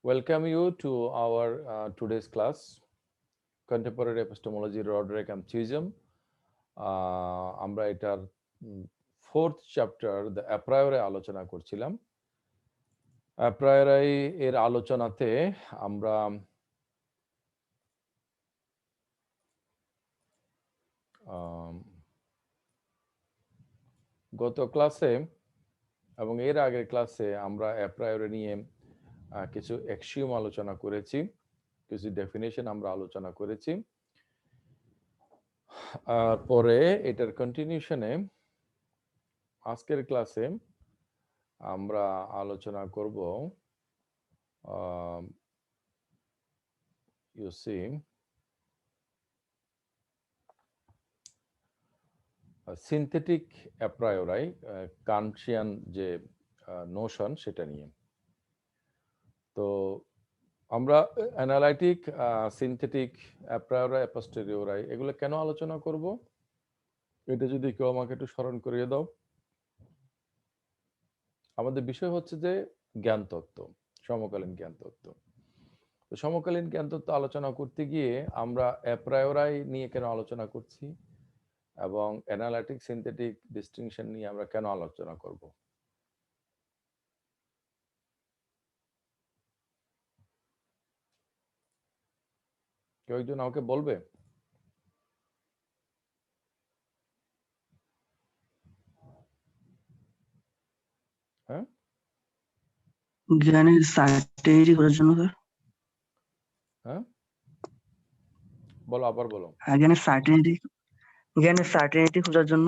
Welcome you to our today's class, Contemporary Epistemology, Roderick and Chisholm. আমরা এটার fourth chapter the অ্যাপ্রায়োরে আলোচনা করছিলাম। A priori এর আলোচনাতে আমরা গত ক্লাসে এবং এর আগের ক্লাসে আমরা অ্যাপ্রায়োরে নিয়ে কিছু অ্যাক্সিওম আলোচনা করেছি, কিছু ডেফিনেশন আমরা আলোচনা করেছি। আর পরে এটার কন্টিনিউশনে আজকের ক্লাসে আমরা আলোচনা করব you see সিনথেটিক অ্যাপ্রায়োরাই কান্টিয়ান যে নোশন সেটা নিয়ে। তো আমরা অ্যানালাইটিক, সিনথেটিক, অ্যাপ্রায়োরাই, অ্যাপোস্টেরিওরাই এগুলো কেন আলোচনা করব, এটা যদি কেউ আমাকে একটু স্মরণ করিয়ে দাও। আমাদের বিষয় হচ্ছে যে জ্ঞান তত্ত্ব, সমকালীন জ্ঞান তত্ত্ব। তো সমকালীন জ্ঞান তত্ত্ব আলোচনা করতে গিয়ে আমরা অ্যাপ্রায়োরাই নিয়ে কেন আলোচনা করছি এবং অ্যানালাইটিক সিনথেটিক ডিস্টিংশন নিয়ে আমরা কেন আলোচনা করব। কেউ একজন আমাকে বলবে? হ্যাঁ, জ্ঞানের সার্টেনিটি খোঁজার জন্য স্যার। হ্যাঁ বলো, আবার বলো। জ্ঞানের সার্টেনিটি খোঁজার জন্য।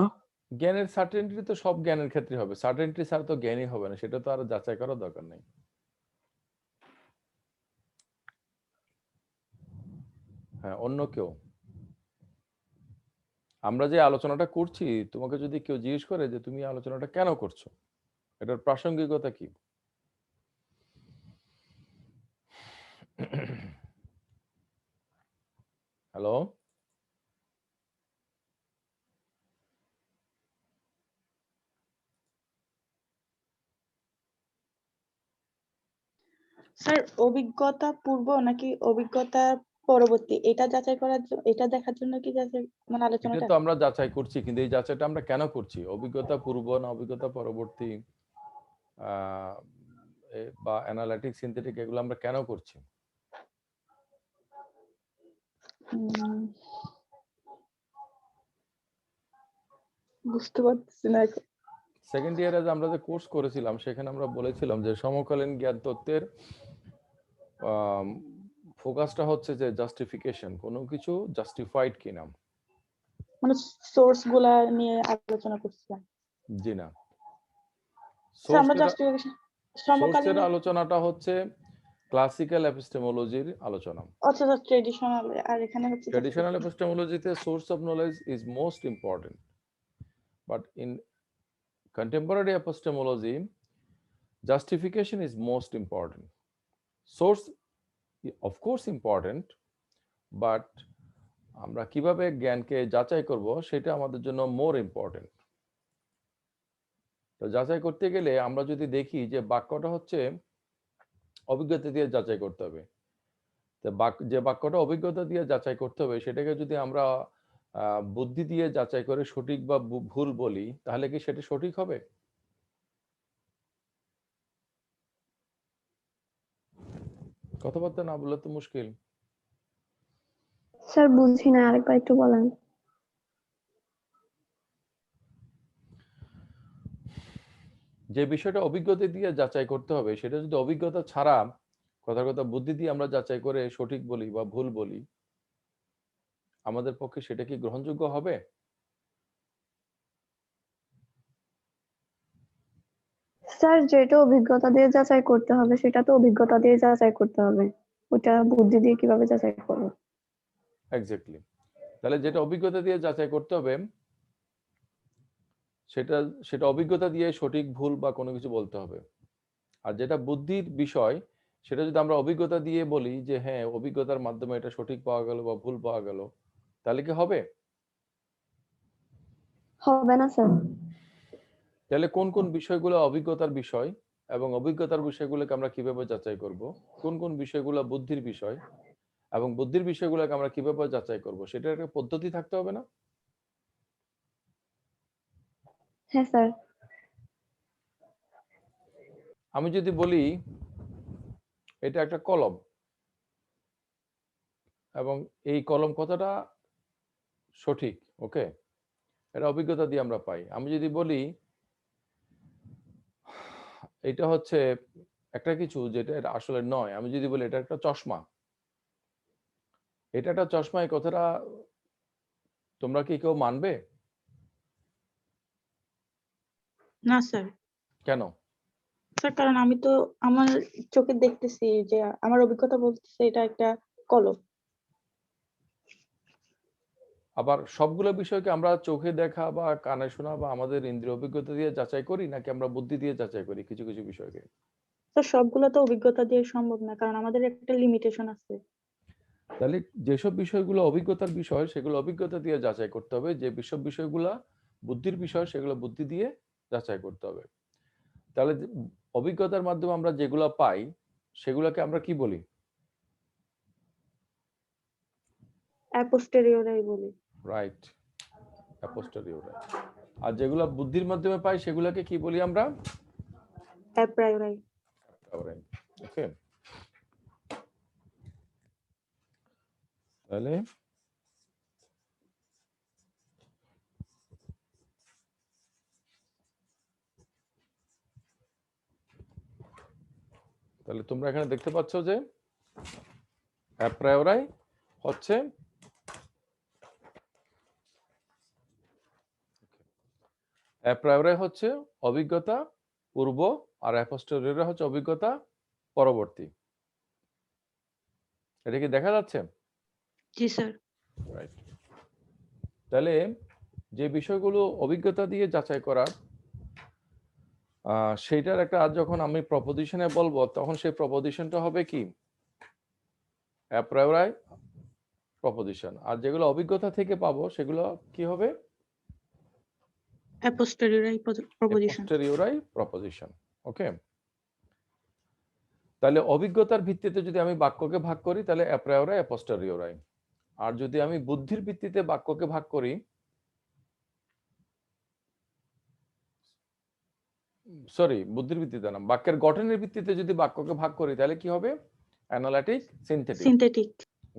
জ্ঞানের সার্টেনিটি তো সব জ্ঞানের ক্ষেত্রে হবে, সার্টেনিটি ছাড়া তো জ্ঞানই হবে না, সেটা তো আর যাচাই করার দরকার নেই। হ্যাঁ, অন্য কেউ? আমরা যে আলোচনাটা করছি, তোমাকে যদি কেউ জিজ্ঞেস করে যে তুমি আলোচনাটা কেন করছো, এটার প্রাসঙ্গিকতা কি? হ্যালো, স্যার, অভিজ্ঞতা পূর্ব নাকি অভিজ্ঞতা পরবর্তী এটা যাচাই করার জন্য, এটা দেখার জন্য কি যাচাই মানে এটা আলোচনাটা? তো আমরা যাচাই করছি, কিন্তু এই যাচাইটা আমরা কেন করছি? অভিজ্ঞতা পূর্ব না অভিজ্ঞতা পরবর্তী বা অ্যানালাইটিক সিনথেটিক, এগুলো আমরা কেন করছি? বুঝতে পারছি না এখন। সেকেন্ড ইয়ারে যে আমরা যে কোর্স করেছিলাম সেখানে আমরা বলেছিলাম যে সমকালীন জ্ঞান তত্ত্বের ফোকাসটা হচ্ছে যে জাস্টিফিকেশন, কোনো কিছু জাস্টিফাইড কিনা। মানে সোর্স গুলা নিয়ে আলোচনা করছিলাম। জি না, স্যার, আমরা জাস্টিফিকেশন সমকালীন সোর্সের আলোচনাটা হচ্ছে ক্লাসিক্যাল এপিস্টেমোলজির আলোচনা। আচ্ছা, ট্রেডিশনাল, আর এখানে হচ্ছে ট্রেডিশনাল এপিস্টেমোলজিতে source of knowledge is most important, but in contemporary epistemology justification is most important. Source of course important, but আমরা কিভাবে জ্ঞানকে যাচাই করব সেটা আমাদের জন্য মোর ইম্পর্টেন্ট। তো যাচাই করতে গেলে আমরা যদি দেখি যে বাক্যটা হচ্ছে অভিজ্ঞতা দিয়ে যাচাই করতে হবে, তো যে বাক্যটা অভিজ্ঞতা দিয়ে যাচাই করতে হবে সেটাকে যদি আমরা বুদ্ধি দিয়ে যাচাই করে সঠিক বা ভুল বলি, তাহলে কি সেটা সঠিক হবে? কথাবার্তা না বললে তো মুশকিল। স্যার বুঝি না, আরেকবার একটু বলেন। যে বিষয়টা অভিজ্ঞতা দিয়ে যাচাই করতে হবে সেটা যদি অভিজ্ঞতা ছাড়া কথার কথা বুদ্ধি দিয়ে আমরা যাচাই করে সঠিক বলি বা ভুল বলি, আমাদের পক্ষে সেটা কি গ্রহণযোগ্য হবে? স্যার, যেটা অভিজ্ঞতা দিয়ে যাচাই করতে হবে সেটা তো অভিজ্ঞতা দিয়ে যাচাই করতে হবে, ওটা বুদ্ধি দিয়ে কিভাবে যাচাই করবো? এক্স্যাক্টলি। তাহলে যেটা অভিজ্ঞতা দিয়ে যাচাই করতে হবে সেটা সেটা অভিজ্ঞতা দিয়ে সঠিক ভুল বা কোনো কিছু বলতে হবে। আর যেটা বুদ্ধির বিষয় সেটা যদি আমরা অভিজ্ঞতা দিয়ে বলি যে হ্যাঁ অভিজ্ঞতার মাধ্যমে এটা সঠিক পাওয়া গেল বা ভুল পাওয়া গেল, তাহলে কি হবে? হবে না স্যার। তাহলে কোন কোন বিষয়গুলো অভিজ্ঞতার বিষয় এবং অভিজ্ঞতার বিষয়গুলোকে আমরা কিভাবে যাচাই করব, কোন কোন বিষয়গুলো বুদ্ধির বিষয় এবং বুদ্ধির বিষয়গুলোকে আমরা কিভাবে যাচাই করব, সেটার একটা পদ্ধতি থাকতে হবে না? হ্যাঁ স্যার। আমি যদি বলি এটা একটা কলম এবং এই কলম কতটা সঠিক, ওকে, এটা অভিজ্ঞতা দিয়ে আমরা পাই। আমি যদি বলি এটা হচ্ছে একটা কিছু যেটা এটা আসলে নয়, আমি যদি বলি এটা একটা চশমা, এটা একটা চশমা, এই কথাটা তোমরা কি কেউ মানবে? না স্যার। কেন? স্যার কারণ আমি তো আমার চোখে দেখতেছি যে আমার অভিজ্ঞতা বলতেছে এটা একটা কলম। আবার সবগুলো বিষয়কে আমরা চোখে দেখা বা কানে শোনা বা আমাদের ইন্দ্রিয় অভিজ্ঞতা দিয়ে যাচাই করি, নাকি আমরা বুদ্ধি দিয়ে যাচাই করি কিছু কিছু বিষয়কে? তো সবগুলো তো অভিজ্ঞতা দিয়ে সম্ভব না, কারণ আমাদের একটা লিমিটেশন আছে। তাহলে যেসব বিষয়গুলো অভিজ্ঞতার বিষয় সেগুলো অভিজ্ঞতা দিয়ে যাচাই করতে হবে, যে বিসব বিষয়গুলো বুদ্ধির বিষয় সেগুলো বুদ্ধি দিয়ে যাচাই করতে হবে। তাহলে অভিজ্ঞতার মাধ্যমে আমরা যেগুলো পাই সেগুলোকে আমরা কি বলি? অ্যাপোস্টেরিওরাই বলি। রাইট, অ্যাপোস্টেরিওরাই। আর যেগুলো বুদ্ধির মাধ্যমে পাই সেগুলোকে কি বলি আমরা? অ্যাপ্রায়োরাই। ওকে, তাহলে তাহলে তোমরা এখানে দেখতে পাচ্ছ যে অ্যাপ্রায়োরাই হচ্ছে অভিজ্ঞতা পূর্ব, আর অ্যাপোস্টেরিয়রি হচ্ছে অভিজ্ঞতা পরবর্তী। এটা কি দেখা যাচ্ছে? জি স্যার। রাইট। তাহলে যে বিষয়গুলো অভিজ্ঞতা দিয়ে যাচাই করার, সেইটার একটা আজ যখন আমি প্রপোজিশনে বলবো তখন সেই প্রপোজিশনটা হবে কি? A priori proposition. আর যেগুলো অভিজ্ঞতা থেকে পাবো সেগুলো কি হবে? অ্যাপোস্টেরিওরাই প্রপোজিশন। অ্যাপোস্টেরিয়রি প্রপোজিশন। ওকে, তাহলে অভিজ্ঞতার ভিত্তিতে যদি আমি বাক্যকে ভাগ করি তাহলে অ্যাপ্রায়োরাই অ্যাপোস্টেরিয়রি। আর যদি আমি বুদ্ধির ভিত্তিতে বাক্যকে ভাগ করি, সরি বুদ্ধির ভিত্তিতে না, বাক্যের গঠনের ভিত্তিতে যদি বাক্যকে ভাগ করি তাহলে কি হবে? Analytic, synthetic. সিনথেটিক।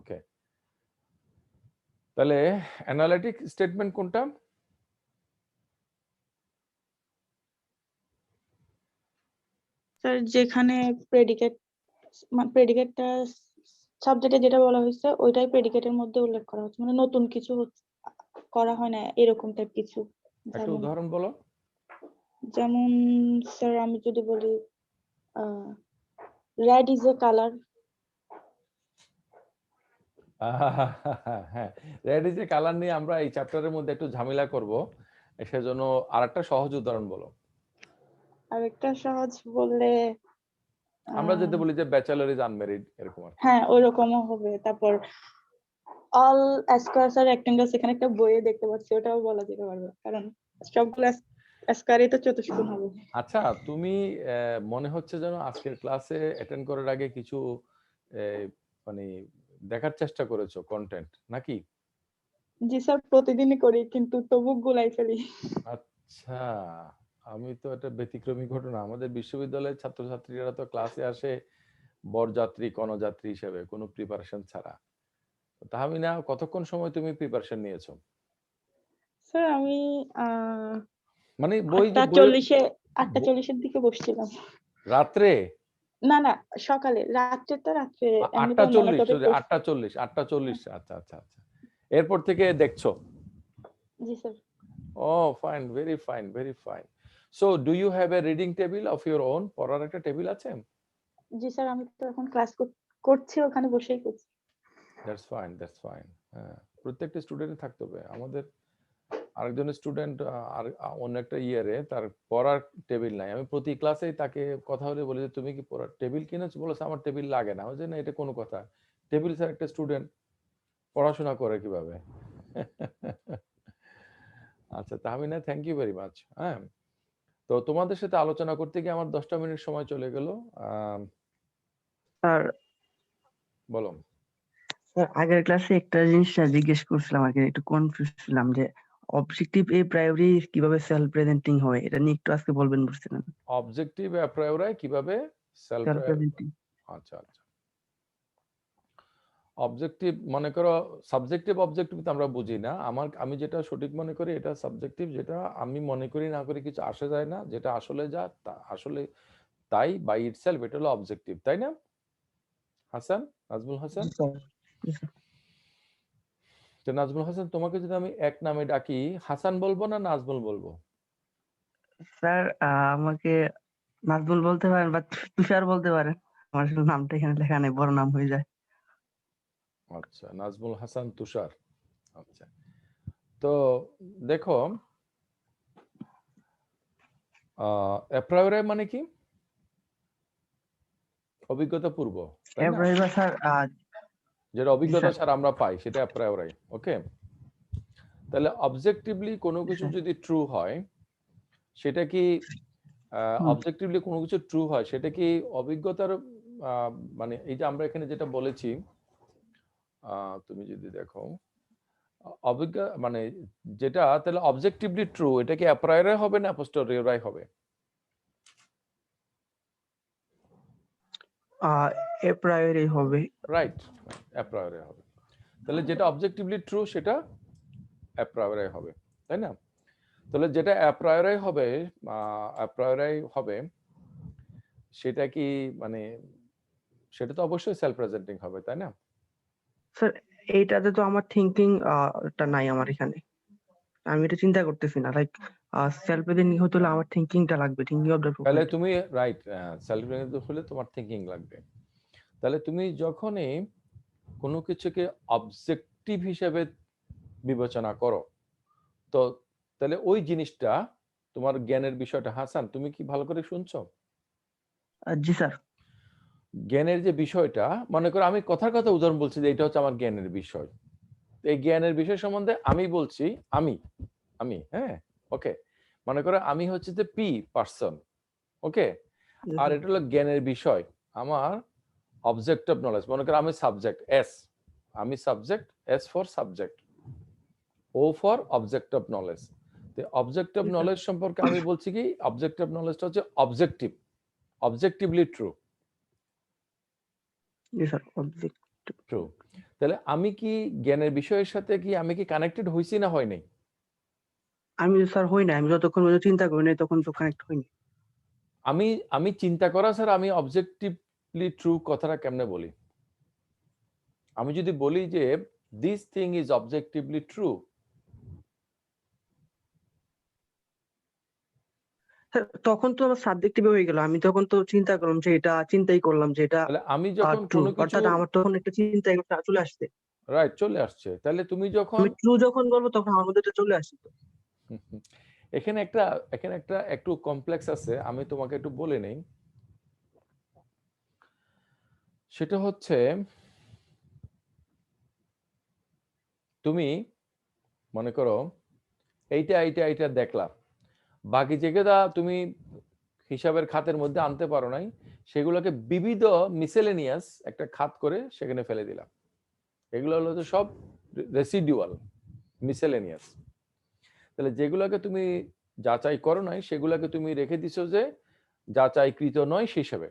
ওকে, তাহলে অ্যানালিটিক স্টেটমেন্ট কোনটা? স্যার যেখানে প্রেডিকেটটা সাবজেক্টে যেটা বলা হয়েছে ওইটাই প্রেডিকেটের মধ্যে উল্লেখ করা হচ্ছে, মানে নতুন কিছু করা হয় না এরকম টাইপ কিছু। একটা উদাহরণ বলো। যেমন স্যার আমি যদি বলি রেড ইজ এ কালার। হ্যাঁ, রেড ইজ এ কালার নিয়ে আমরা এই চ্যাপ্টারের মধ্যে একটু ঝামেলা করব, সেজন্য আরেকটা সহজ উদাহরণ বলো। আরেকটা সহজ বললে আমরা যদি বলি যে ব্যাচেলর ইজ আনম্যারিড, এরকম আর কি। হ্যাঁ ওইরকমও হবে। তারপর অল স্কয়ারস আর রেক্টেঙ্গলস, এখানে একটা বইয়ে দেখতে পাচ্ছি, ওটাও বলা যেতে পারবে, কারণ সবগুলো স্কয়ারই তো চতুষ্কোণ হবে। আচ্ছা, তুমি মনে হচ্ছে যেন আজকের ক্লাসে অ্যাটেন্ড করার আগে কিছু মানে দেখার চেষ্টা করেছো কন্টেন্ট নাকি? জি স্যার, প্রতিদিনই করি কিন্তু তবু গুলাই ফেলি। আচ্ছা, আমি তো এটা ব্যতিক্রমী ঘটনা। আমাদের বিশ্ববিদ্যালয়ের ছাত্রছাত্রীরা তো ক্লাসে আসে বরযাত্রী কনযাত্রী হিসেবে, কোনো প্রিপারেশন ছাড়া। তাহমিনা, কতক্ষণ সময় তুমি প্রিপারেশন নিয়েছো? স্যার আমি মানে বই যে 8:40-এর দিকে বসছিলাম। রাত্রে না না, সকালে। রাত্রে তো রাত্রে এমনিতে অন্যান্য 8:40, টপিক পড়ছি। 8:40, আচ্ছা আচ্ছা আচ্ছা। এরপর থেকে দেখছো? জি sir. Oh fine, very fine, very fine. So do you have a reading table of your own? পড়ার একটা টেবিল আছে? জি স্যার, আমি তো এখন ক্লাস করছি, ওখানে বসেই করছি। That's fine, that's fine. হ্যাঁ, প্রত্যেকটা স্টুডেন্টের থাকতে হবে। আমাদের আরেকজন স্টুডেন্ট আর অন্য একটা ইয়ারে তার পড়ার টেবিল নাই। আমি প্রতি ক্লাসেই তাকে কথা বলে বলি যে তুমি কি পড়ার টেবিল কিনেছো? বলেছে আমার টেবিল লাগে না। যে না, এটা কোনো কথা? টেবিল স্যার একটা স্টুডেন্ট পড়াশোনা করে কিভাবে? আচ্ছা Tahmina, thank you very much. হ্যাঁ, তো তোমাদের সাথে আলোচনা করতে গিয়ে আমার 10টা মিনিট সময় চলে গেল। স্যার বলো। আগের ক্লাসে একটা জিনিস জিজ্ঞেস করছিলাম, আগে একটু কনফিউজ ছিলাম যে অবজেক্টিভ এ প্রায়োরি কিভাবে সেলফ প্রেজেন্টিং হয়, এটা নিয়ে একটু আজকে বলবেন বলছিলেন। অবজেক্টিভ অ্যা প্রায়োরি কিভাবে সেলফ সেলফ প্রেজেন্টিং। আচ্ছা আচ্ছা। অবজেক্টিভ মনে করো, সাবজেক্টিভ অবজেক্টিভ তো আমরা বুঝি না। আমি যেটা সঠিক মনে করি এটা সাবজেক্টিভ, যেটা আমি মনে করি না করি কিছু আসে যায় না, যেটা আসলে যা আসলে তাই বাই ইটসেলফ, এটা হলো অবজেক্টিভ, তাই না হাসান, নাজমুল হাসান? তো নাজমুল হাসান, তোমাকে যদি আমি এক নামে ডাকি, হাসান বলবো না নাজমুল বলবো? স্যার আমাকে নাজমুল বলতে পারেন বা তুষার বলতে পারেন, আমার আসলে নামটা এখানে লেখা নেই, বড় নাম হয়ে যায়। আচ্ছা, নাজমুল হাসান তুষার। আচ্ছা, তো দেখো অ্যাপ্রায়োরি মানে কি? অভিজ্ঞতা পূর্ব, তাই না? এরপরে এবার স্যার যেটা অভিজ্ঞতা স্যার। ছাড়া আমরা পাই সেটা অ্যাপ্রায়োরি। ওকে, তাহলে অবজেক্টিভলি কোনো কিছু স্যার। যদি ট্রু হয়, সেটা কি হুম। অবজেক্টিভলি কোনো কিছু ট্রু হয়, সেটা কি অভিজ্ঞতার মানে এই যে আমরা এখানে যেটা বলেছি, তুমি যদি দেখো মানে যেটা তাহলে অবজেক্টিভলি ট্রু, এটা কি অ্যাপ্রায়োরি হবে না পোস্টেরিয়রি হবে? এ প্রায়োরি হবে। রাইট, অ্যাপ্রায়োরি হবে। তাহলে যেটা অবজেক্টিভলি ট্রু সেটা অ্যাপ্রায়োরি হবে, তাই না? তাহলে যেটা অ্যাপ্রায়োরি হবে সেটা কি মানে সেটা তো অবশ্যই সেলফ প্রেজেন্টিং হবে, তাই না? স্যার এইটাতে তো আমার থিঙ্কিং টা নাই আমার এখানে, আমি এটা চিন্তা করতেছি না, লাইক সেলফ প্রেজেন্টিং হতে হলে আমার থিঙ্কিংটা লাগবে, থিঙ্কিং অফ দ্য তাহলে প্রোফাইল। তুমি রাইট, সেলফ প্রেজেন্টিং হলে তোমার থিঙ্কিং লাগবে। তাহলে তুমি যখনই কোনো কিছুকে অবজেক্টিভ হিসেবে বিবেচনা করো, তো তাহলে ওই জিনিসটা তোমার জ্ঞানের বিষয়টা, হাসান তুমি কি ভালো করে শুনছো? জি স্যার। জ্ঞানের যে বিষয়টা, মনে করো আমি কথার কথা উদাহরণ বলছি যে এটা হচ্ছে আমার জ্ঞানের বিষয়। এই জ্ঞানের বিষয় সম্বন্ধে আমি বলছি, আমি আমি হ্যাঁ, ওকে, মনে করো আমি হচ্ছে যে পি পার্সন, ওকে, আর এটা হলো জ্ঞানের বিষয় আমার অবজেক্ট অফ নলেজ। মনে করো আমি সাবজেক্ট এস, আমি subject, S for subject, O for object of knowledge. Object of knowledge সম্পর্কে আমি বলছি কি, অবজেক্ট অফ নলেজটা হচ্ছে অবজেক্টিভ, অবজেক্টিভলি ট্রু। জি স্যার, অবজেক্ট। ট্রু। তাহলে আমি কি জ্ঞানের বিষয়ের সাথে কি আমি কি কানেক্টেড হইছি না হয় নাই? আমি স্যার হই না, আমি যতক্ষণ পর্যন্ত চিন্তা করি না তখন তো কানেক্ট হইনি। আমি চিন্তা করা স্যার, আমি অবজেক্টিভলি ট্রু কথাটা কেমনে বলি? আমি যদি বলি যে this thing is objectively true, sir তখন তো আমার সাবজেক্টিভ হয়ে গেল, আমি তখন তো চিন্তা করলাম যে এটা, চিন্তাই করলাম যে এটা তাহলে আমি যখন ট্রু, কোনো কিছু অর্থাৎ আমার তখন একটা চিন্তা চলে আসছে। রাইট চলে আসছে, তাহলে তুমি যখন আমি ট্রু যখন বলবো তখন আমার মধ্যে এটা চলে আসছে। এখানে একটা একটু কমপ্লেক্স আছে, আমি তোমাকে একটু বলে নেই। সেটা হচ্ছে তুমি মনে করো এইটা দেখলা, বাকি যেগুলা তুমি হিসাবের খাতের মধ্যে আনতে পারো নাই, সেগুলোকে বিবিধ মিসেলেনিয়াস একটা খাত করে সেখানে ফেলে দিলাম। এগুলো হলো তো সব রেসিডুয়াল, মিসেলেনিয়াস। তাহলে যেগুলোকে তুমি যাচাই করো নাই সেগুলোকে তুমি রেখে দিছো যে যাচাইকৃত নয় সেই হিসাবে।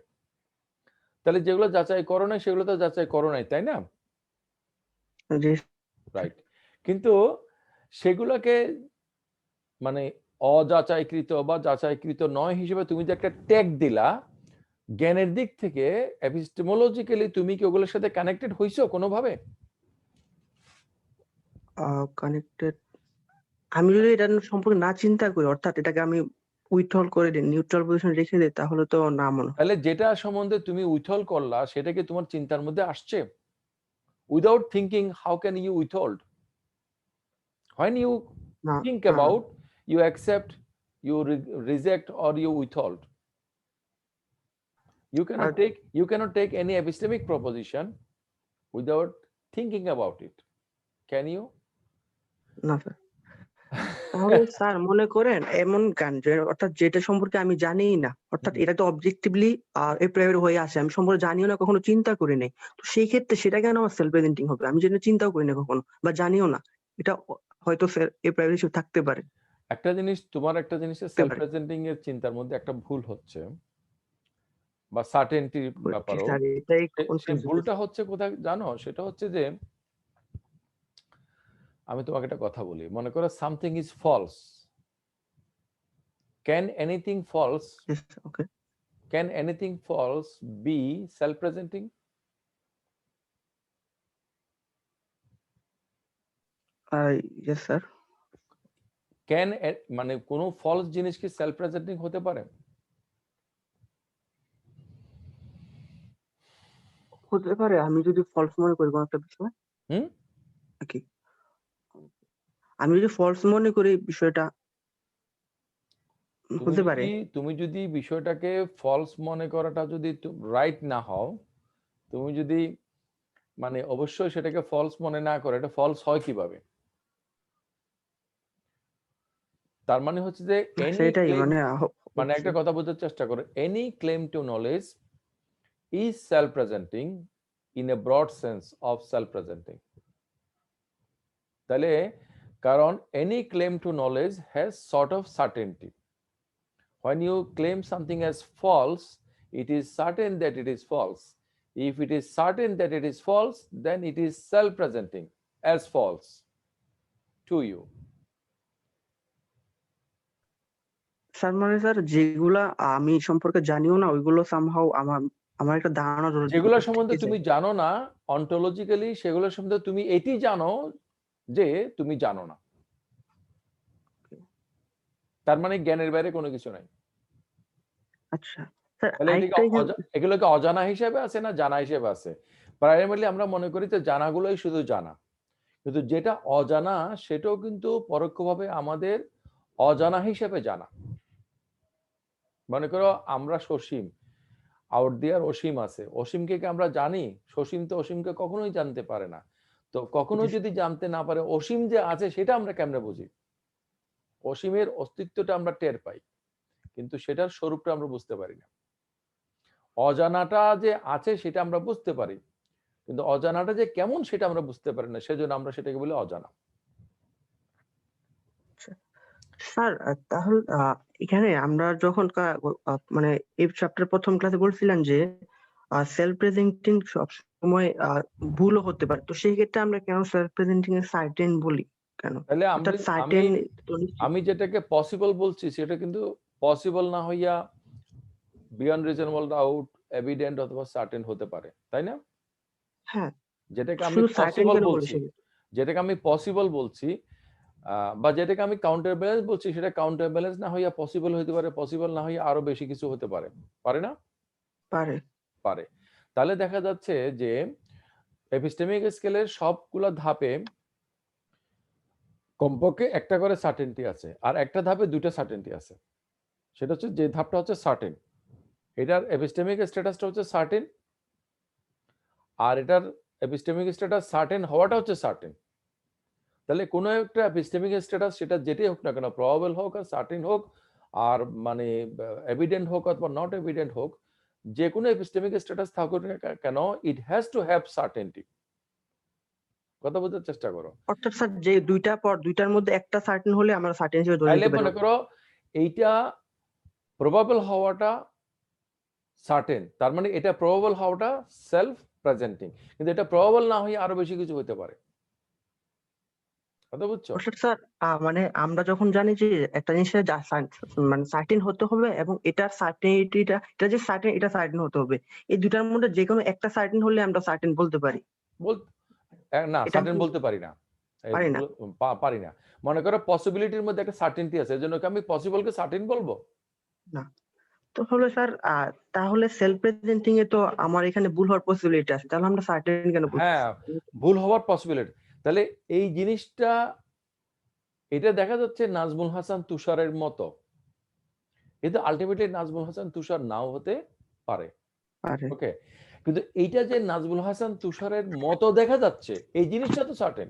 তাহলে যেগুলো যাচাই করো নাই সেগুলো তো যাচাই করো নাই, তাই না? যে রাইট। কিন্তু সেগুলোকে মানে অযাচাইকৃত বা যাচাইকৃত নয় হিসেবে তুমি যে একটা ট্যাগ দিলা, জ্ঞানের দিক থেকে এপিস্টেমোলজিক্যালি তুমি কি ওগুলোর সাথে কানেক্টেড হইছো কোনোভাবে? কানেক্টেড, আমি যদি এটা সম্পর্কে না চিন্তা করি, অর্থাৎ এটাকে আমি উইথহোল্ড করে দিই, নিউট্রাল পজিশন রেখে দিই, তাহলে তো না মনে হয়। তাহলে যেটা সম্বন্ধে তুমি উইথহোল্ড করলা সেটা কি তোমার চিন্তার মধ্যে আসছে? Without thinking how can you withhold? When you না। think about, you accept, you reject, or you withhold. You cannot take any epistemic proposition without thinking about it. Can you? না স্যার। তাহলে স্যার মনে করেন এমন গান যে অর্থাৎ যেটা সম্পর্কে আমি জানিই না, অর্থাৎ এটা তো অবজেক্টিভলি এপ্রুভ হয়ে আসে, আমি সম্পর্কে জানিও না, কখনো চিন্তা করি নাই, তো সেই ক্ষেত্রে সেটা কেন আমার সেলফ প্রেজেন্টিং হবে? আমি যেটা চিন্তাও করি না কখনো বা জানিও না, এটা হয়তো এপ্রুভ হিসেবে থাকতে পারে। একটা জিনিস, তোমার একটা জিনিসের থাকতে সেলফ পারে। প্রেজেন্টিং এর চিন্তার মধ্যে একটা ভুল হচ্ছে, বা সার্টেনটির জি ব্যাপারও। স্যার, এটাই সেই কনফিউজ ভুলটা হচ্ছে কোথায় জানো? সেটা হচ্ছে যে, আমি তোমাকে একটা কথা বলি, মনে করো something is false. Can anything false, okay. Can anything false be self presenting? Yes sir. Can, মানে কোনো ফলস জিনিস কি সেলফ প্রেজেন্টিং হতে পারে? হতে পারে, আমি যদি ফলস মনে করি কোনো একটা বিষয় হুম নাকি, আমি যদি ফলস মনে করি বিষয়টা তুমি হতে পারে। যদি তুমি যদি বিষয়টাকে ফলস মনে করাটা যদি রাইট না হও, তুমি যদি মানে অবশ্যই সেটাকে ফলস মনে না করে, এটা ফলস হয় কিভাবে? তার মানে হচ্ছে যে এনি সেটাই ক্লেম, মানে মানে হচ্ছে। একটা কথা বোঝার চেষ্টা করো, any claim to knowledge is self-presenting in a broad sense of self-presenting. তাহলে কারণ any claim to knowledge has sort of certainty. When you claim something as false, it is certain that it is false. If it is certain that it is false, then it is self-presenting as false to you. Sir মানে sir যেগুলা আমি সম্পর্কে জানিও না ওইগুলো somehow আমার আমার একটা ধারণা যেগুলো সম্বন্ধে থেকে তুমি যায়। জানো না অন্টোলজিক্যালি, সেগুলো সম্বন্ধে তুমি এটি জানো যে তুমি জানো না। তার মানে জ্ঞানের বাইরে কোনো কিছু নাই। আচ্ছা স্যার, তাহলে আরেকটা এখানে এগুলোকে অজানা হিসেবে আছে না জানা হিসেবে আছে? প্রাইমারিলি আমরা মনে করি যে জানাগুলোই শুধু জানা, কিন্তু যেটা অজানা সেটাও কিন্তু পরোক্ষভাবে আমাদের অজানা হিসেবে জানা। মনে করো আমরা সসীম, আউট দেয়ার অসীম আছে, অসীমকে কি আমরা জানি? সসীম তো অসীমকে কখনোই জানতে পারে না। তো কখনো জি যদি জানতে না পারে, অসীম যে আছে সেটা আমরা কেমনে বুঝি? অসীমের অস্তিত্বটা আমরা টের পাই, কিন্তু সেটার স্বরূপটা আমরা বুঝতে পারি না। অজানাটা যে আছে সেটা আমরা বুঝতে পারি, কিন্তু অজানাটা যে কেমন সেটা আমরা বুঝতে পারি না, সেজন্য আমরা সেটাকে বলি অজানা। স্যার, তাহলে এখানে আমরা যখন মানে এই চ্যাপ্টার প্রথম ক্লাসে বলছিলেন যে সেলফ প্রেজেন্টিং সবসময় ভুলও হতে পারে, তো সেই ক্ষেত্রে আমরা কেন সেলফ প্রেজেন্টিং এর সার্টেন বলি কেন? তাহলে অর্থাৎ আমি সার্টেন আমি যেটাকে পসিবল বলছি সেটা কিন্তু পসিবল না হইয়া বিয়ন্ড রিজনেবল ডাউট, এভিডেন্ট অথবা সার্টেন হতে পারে, তাই না? হ্যাঁ, যেটাকে আমি শুধু সার্টেন পসিবল কেন বলে বলছি, সেক্ষেত্রে? যেটাকে আমি পসিবল বলছি, বা যেটাকে আমি কাউন্টার ব্যালেন্স বলছি, সেটা কাউন্টার ব্যালেন্স না হইয়া পসিবল হতে পারে, পসিবল না হইয়া আরো বেশি কিছু হতে পারে, পারে না? পারে। পারে। তাহলে দেখা যাচ্ছে যে এপিস্টেমিক স্কেলের সবগুলা ধাপে কমপক্ষে একটা করে সার্টেনটি আছে, আর একটা ধাপে দুইটা সার্টেনটি আছে। সেটা হচ্ছে যে ধাপটা হচ্ছে সার্টেন, এটার এপিস্টেমিক স্ট্যাটাসটা হচ্ছে সার্টেন, আর এটার এপিস্টেমিক স্ট্যাটাস সার্টেন হওয়াটা হচ্ছে সার্টেন। তাহলে কোনো একটা এপিস্টেমিক স্ট্যাটাস সেটা যেটাই হোক না কেন, প্রবাবল হোক আর সার্টেন হোক, আর মানে এভিডেন্ট হোক অথবা নট এভিডেন্ট হোক, যে কোনো এপিস্টেমিক স্ট্যাটাস থাকুক না কেন, it has to have certainty. কথা বোঝার চেষ্টা করো। অর্থাৎ স্যার যে দুইটার মধ্যে একটা সার্টেন হলে আমরা সার্টেন হিসেবে ধরে তাহলে নিতে পারি। মনে করো এইটা প্রবাবল হওয়াটা সার্টেন, তার মানে এটা প্রবাবল হওয়াটা সেলফ প্রেজেন্টিং, কিন্তু এটা প্রবাবল না হয়ে আরো বেশি কিছু হতে পারে। কথা বুঝছো? অর্থাৎ স্যার মানে আমরা যখন জানি যে একটা জিনিসের মানে সার্টেন হতে হবে এবং এটার সার্টেনিটিটা, এটা যে সার্টেন এটা সার্টেন হতে হবে, এই দুটার মধ্যে যে কোনো একটা সার্টেন হলে আমরা সার্টেন বলতে পারি। না, এটা সার্টেন কি বলতে পারি না। পারি না? পারি না। মনে করো পসিবিলিটির মধ্যে একটা সার্টেনটি আছে, এজন্য কি আমি পসিবলকে সার্টেন বলবো? না। তো হলো স্যার তাহলে সেলফ প্রেজেন্টিং এ তো আমার এখানে ভুল হওয়ার পসিবিলিটি আছে, তাহলে আমরা সার্টেন কেন বলতেছি? হ্যাঁ, ভুল হওয়ার পসিবিলিটি। তাহলে এই জিনিসটা, এটা দেখা যাচ্ছে নাজমুল হাসান তুষারের মতো, কিন্তু আলটিমেটলি নাজমুল হাসান তুষার নাও হতে পারে। পারে। ওকে, কিন্তু এইটা যে নাজমুল হাসান তুষারের মতো দেখা যাচ্ছে, এই জিনিসটা তো সার্টেন।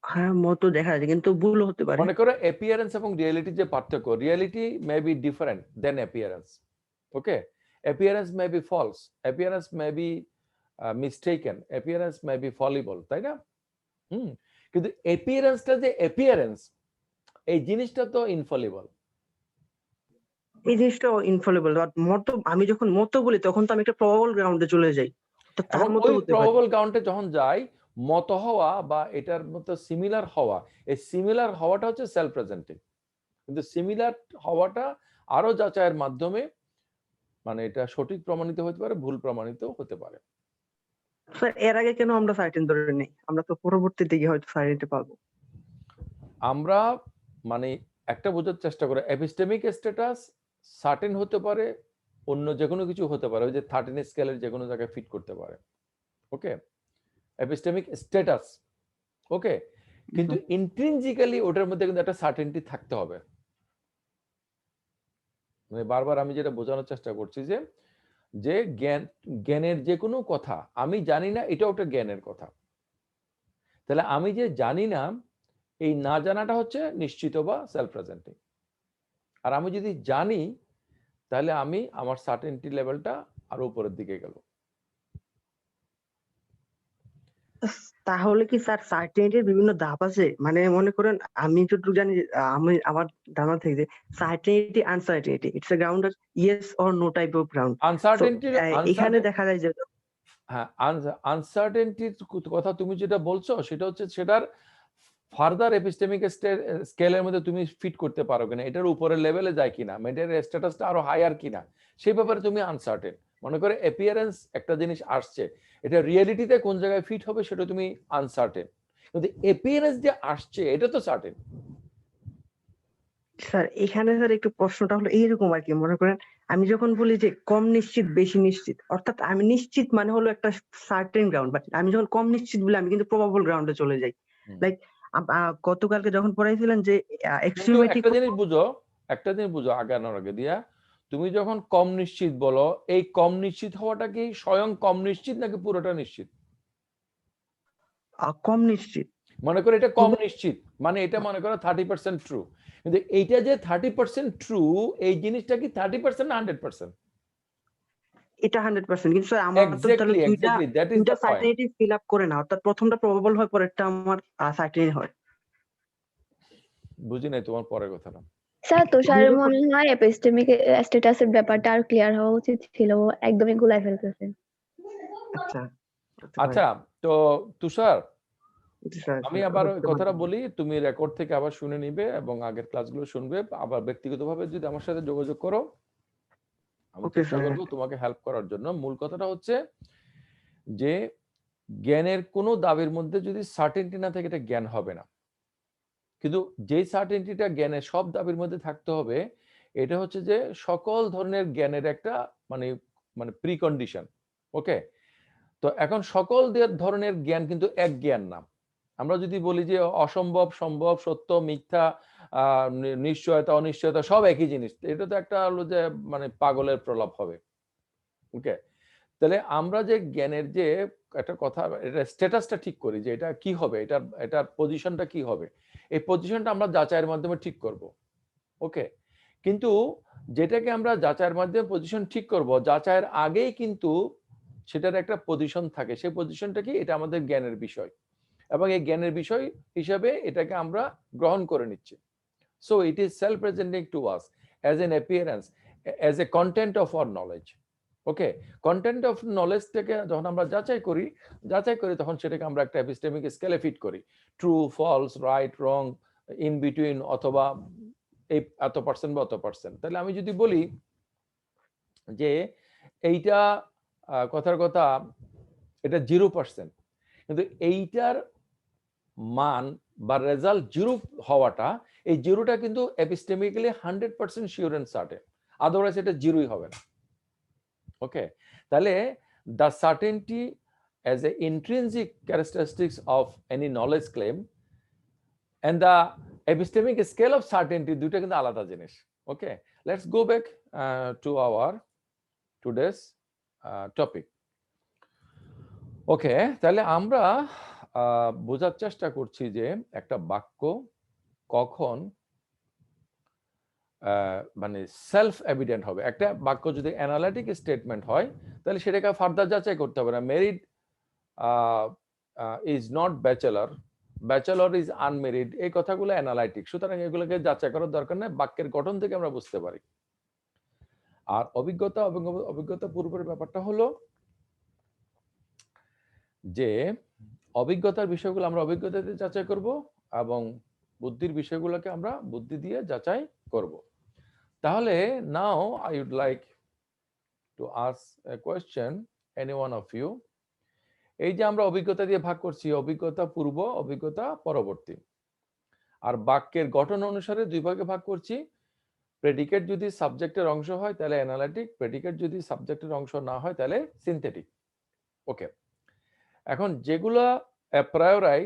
হ্যাঁ মত দেখা যায় কিন্তু ভুল হতে পারে। মনে করো অ্যাপিয়ারেন্স এবং রিয়েলিটি যে পার্থক্য, reality may be different than appearance. Okay, appearance may be false, appearance may be mistaken, appearance may be fallible, তাই না? কিন্তু অ্যাপিয়ারেন্সটা যে অ্যাপিয়ারেন্স, এই জিনিসটা তো ইনফলিবল। এই জিনিসটা ইনফলেবল। মত আমি যখন মত বলি তখন তো আমি একটা প্রবাবল গ্রাউন্ডে চলে যাই, তো তার এবং মতো ওই হতে পারে। প্রবাবল কাউন্টে যখন যাই, মত হওয়া বা এটার মতো সিমিলার হওয়া, এই সিমিলার হওয়াটা হচ্ছে সেলফ প্রেজেন্টিং। কিন্তু সিমিলার হওয়াটা আরো যাচাইয়ের মাধ্যমে মানে এটা সঠিক প্রমাণিত হতে পারে, ভুল প্রমাণিত হতে পারে। স্যার এর আগে কেন আমরা সার্টেন ধরে নেই? আমরা তো পরবর্তীতে গিয়ে হয়তো সার্টেনটি পাবো। আমরা মানে একটা বোঝার চেষ্টা করি, এপিস্টেমিক স্ট্যাটাস সার্টেন হতে পারে, অন্য যে কোনো কিছু হতে পারে, ওই যে 13 স্কেলের যে কোনো জায়গায় ফিট করতে পারে। ওকে, এপিস্টেমিক স্ট্যাটাস। ওকে, কিন্তু ইন্ট্রিনজিক্যালি ওটার মধ্যে কিন্তু একটা সার্টেনটি থাকতে হবে। মানে বারবার আমি যেটা বোঝানোর চেষ্টা করছি যে যে জ্ঞানের যে কোনো কথা আমি জানি না, এটা ওটা জ্ঞানের কথা। তাহলে আমি যে জানি না, এই না জানাটা হচ্ছে নিশ্চিত বা সেলফ প্রেজেন্টিং। আর আমি যদি জানি, তাহলে আমি আমার সার্টেনটি লেভেলটা আরো উপরের দিকে গেল। তাহলে কি স্যার সার্টেনিটির বিভিন্ন ধাপ আছে? মানে মনে করেন আমি যতটুকু জানি, আমি আমার ধারণা থেকে যে certainty uncertainty it's a ground yes or no type of ground. Uncertainty এখানে দেখা যায় যে হ্যাঁ, আনসার্টেনটির কথা তুমি যেটা বলছো সেটা হচ্ছে সেটার ফার্দার এপিস্টেমিক স্কেলের মধ্যে তুমি ফিট করতে পারো কিনা, এটার উপরের লেভেলে যায় কিনা, মেটার স্ট্যাটাসটা আরো হায়ার কিনা, সেই ব্যাপারে তুমি আনসার্টেন। মনে করে অ্যাপিয়ারেন্স একটা জিনিস আসছে, এটা রিয়েলিটিতে কোন জায়গায় ফিট হবে সেটা তুমি আনসার্টেন, কিন্তু অ্যাপিয়ারেন্স যে আসছে এটা তো সার্টেন। স্যার এখানে স্যার একটু প্রশ্নটা হলো এইরকম আর কি, মনে করেন আমি যখন বলি যে কম নিশ্চিত বেশি নিশ্চিত, অর্থাৎ আমি নিশ্চিত মানে হলো একটা সার্টেন গ্রাউন্ড, বাট আমি যখন কম নিশ্চিত বলি আমি কিন্তু প্রবাবল গ্রাউন্ডে চলে যাই। লাইক গতকালকে যখন পড়াইছিলেন যে কিন্তু এক্সট্রিমিটি একটা জিনিস বুঝো আগানোর আগে দিয়া, তুমি যখন কম নিশ্চিত বলো, এই কম নিশ্চিত হওয়াটা কি স্বয়ং কম নিশ্চিত নাকি পুরোটা নিশ্চিত? কম নিশ্চিত। মনে করো এটা কম নিশ্চিত, মানে এটা মনে করো 30% ট্রু, কিন্তু এইটা যে 30% ট্রু, এই জিনিসটা কি 30% না 100%? এটা 100%, কিন্তু স্যার আমার তো তাহলে এক্স্যাক্টলি দ্যাট ইজ দুইটা the point. Certainty fill up করে না, অর্থাৎ প্রথমটা প্রবাবল হয় পরেরটা আমার সার্টেন হয়। বুঝি নাই তোমার পরের কথাটা। স্যার তুষারের মনে হয় এপিস্টেমিক স্ট্যাটাসের ব্যাপারটা আর ক্লিয়ার হওয়া উচিত ছিল, ও একদমই গুলাই ফেলতেছে। আচ্ছা আচ্ছা, তো তুষার, স্যার আমি আবার ওই কথাটা বলি, তুমি রেকর্ড থেকে আবার শুনে নিবে এবং আগের ক্লাসগুলো শুনবে, আবার ব্যক্তিগতভাবে যদি আমার সাথে যোগাযোগ করো, আমি ওকে চেষ্টা স্যার। করবো তোমাকে হেল্প করার জন্য। মূল কথাটা হচ্ছে যে জ্ঞানের কোনো দাবির মধ্যে যদি সার্টেনটি না থাকে, এটা জ্ঞান হবে না। কিন্তু যে সার্টেনটিটা জ্ঞানের সব দাবির মধ্যে থাকতে হবে, এটা হচ্ছে যে সকল ধরনের জ্ঞানের একটা মানে মানে প্রিকন্ডিশন। ওকে, তো এখন সকল ধরনের জ্ঞান কিন্তু এক জ্ঞান না। আমরা যদি বলি যে অসম্ভব সম্ভব, সত্য মিথ্যা, নিশ্চয়তা অনিশ্চয়তা সব একই জিনিস, এটা তো একটা হলো যে মানে পাগলের প্রলাপ হবে। ওকে, তাহলে আমরা যে জ্ঞানের যে একটা কথা, এটা স্ট্যাটাসটা ঠিক করি যে এটা কি হবে, এটার পজিশনটা কি হবে, এই পজিশনটা আমরা যাচাইয়ের মাধ্যমে ঠিক করব। ওকে, কিন্তু যেটাকে আমরা যাচাইয়ের মাধ্যমে পজিশন ঠিক করব, যাচাইয়ের আগেই কিন্তু সেটার একটা পজিশন থাকে, সেই পজিশনটা কি, এটা আমাদের জ্ঞানের বিষয়, এবং এই জ্ঞানের বিষয় হিসাবে এটাকে আমরা গ্রহণ করে নিচ্ছি। So it is self presenting to us as an appearance, as a content of our knowledge. Okay, content of নলেজটাকে যখন আমরা যাচাই করি তখন সেটাকে আমরা একটা এপিস্টেমিক স্কেলে ফিট করি, true false right wrong in between, অথবা এই এত পার্সেন্ট বা অত পার্সেন্ট। তাহলে আমি যদি বলি যে এইটা কথার কথা এটা 0%, কিন্তু এইটার মান বা রেজাল্ট 0 হওয়াটা, এই 0টা কিন্তু এপিস্টেমিক্যালি 100% শিওর এন্ড সার্টেন, আদারওয়াইজ এটা 0ই হবে না। ওকে, তাহলে the certainty as a intrinsic characteristics of any knowledge claim and the epistemic scale of certainty, দুটো কিন্তু আলাদা জিনিস। ওকে, let's go back to our today's topic. ওকে, তাহলে আমরা বোঝার চেষ্টা করছি যে একটা বাক্য কখন মানে সেলফ এভিডেন্ট হবে। একটা বাক্য যদি অ্যানালাইটিক স্টেটমেন্ট হয় তাহলে সেটাকে ফার্দার যাচাই করতে হবে না। Married is not bachelor, bachelor is unmarried, এই কথাগুলো অ্যানালাইটিক, সুতরাং এগুলোকে যাচাই করার দরকার নেই, বাক্যের গঠন থেকে আমরা বুঝতে পারি। আর অভিজ্ঞতা পূর্বের ব্যাপারটা হলো যে অভিজ্ঞতার বিষয়গুলো আমরা অভিজ্ঞতা দিয়ে যাচাই করব এবং বুদ্ধির বিষয়গুলোকে আমরা বুদ্ধি দিয়ে যাচাই করব। তাহলে now I would like to ask a question any one of you. এই যে আমরা অভিজ্ঞতা দিয়ে ভাগ করছি, অভিজ্ঞতা পূর্ব, অভিজ্ঞতা পরবর্তী, আর বাক্যের গঠন অনুসারে দুই ভাগে ভাগ করছি। প্রেডিকেট যদি সাবজেক্টের অংশ হয় তাহলে অ্যানালাইটিক, প্রেডিকেট যদি সাবজেক্টের অংশ না হয় তাহলে সিনথেটিক। ওকে, এখন যেগুলা অ্যাপ্রায়োরাই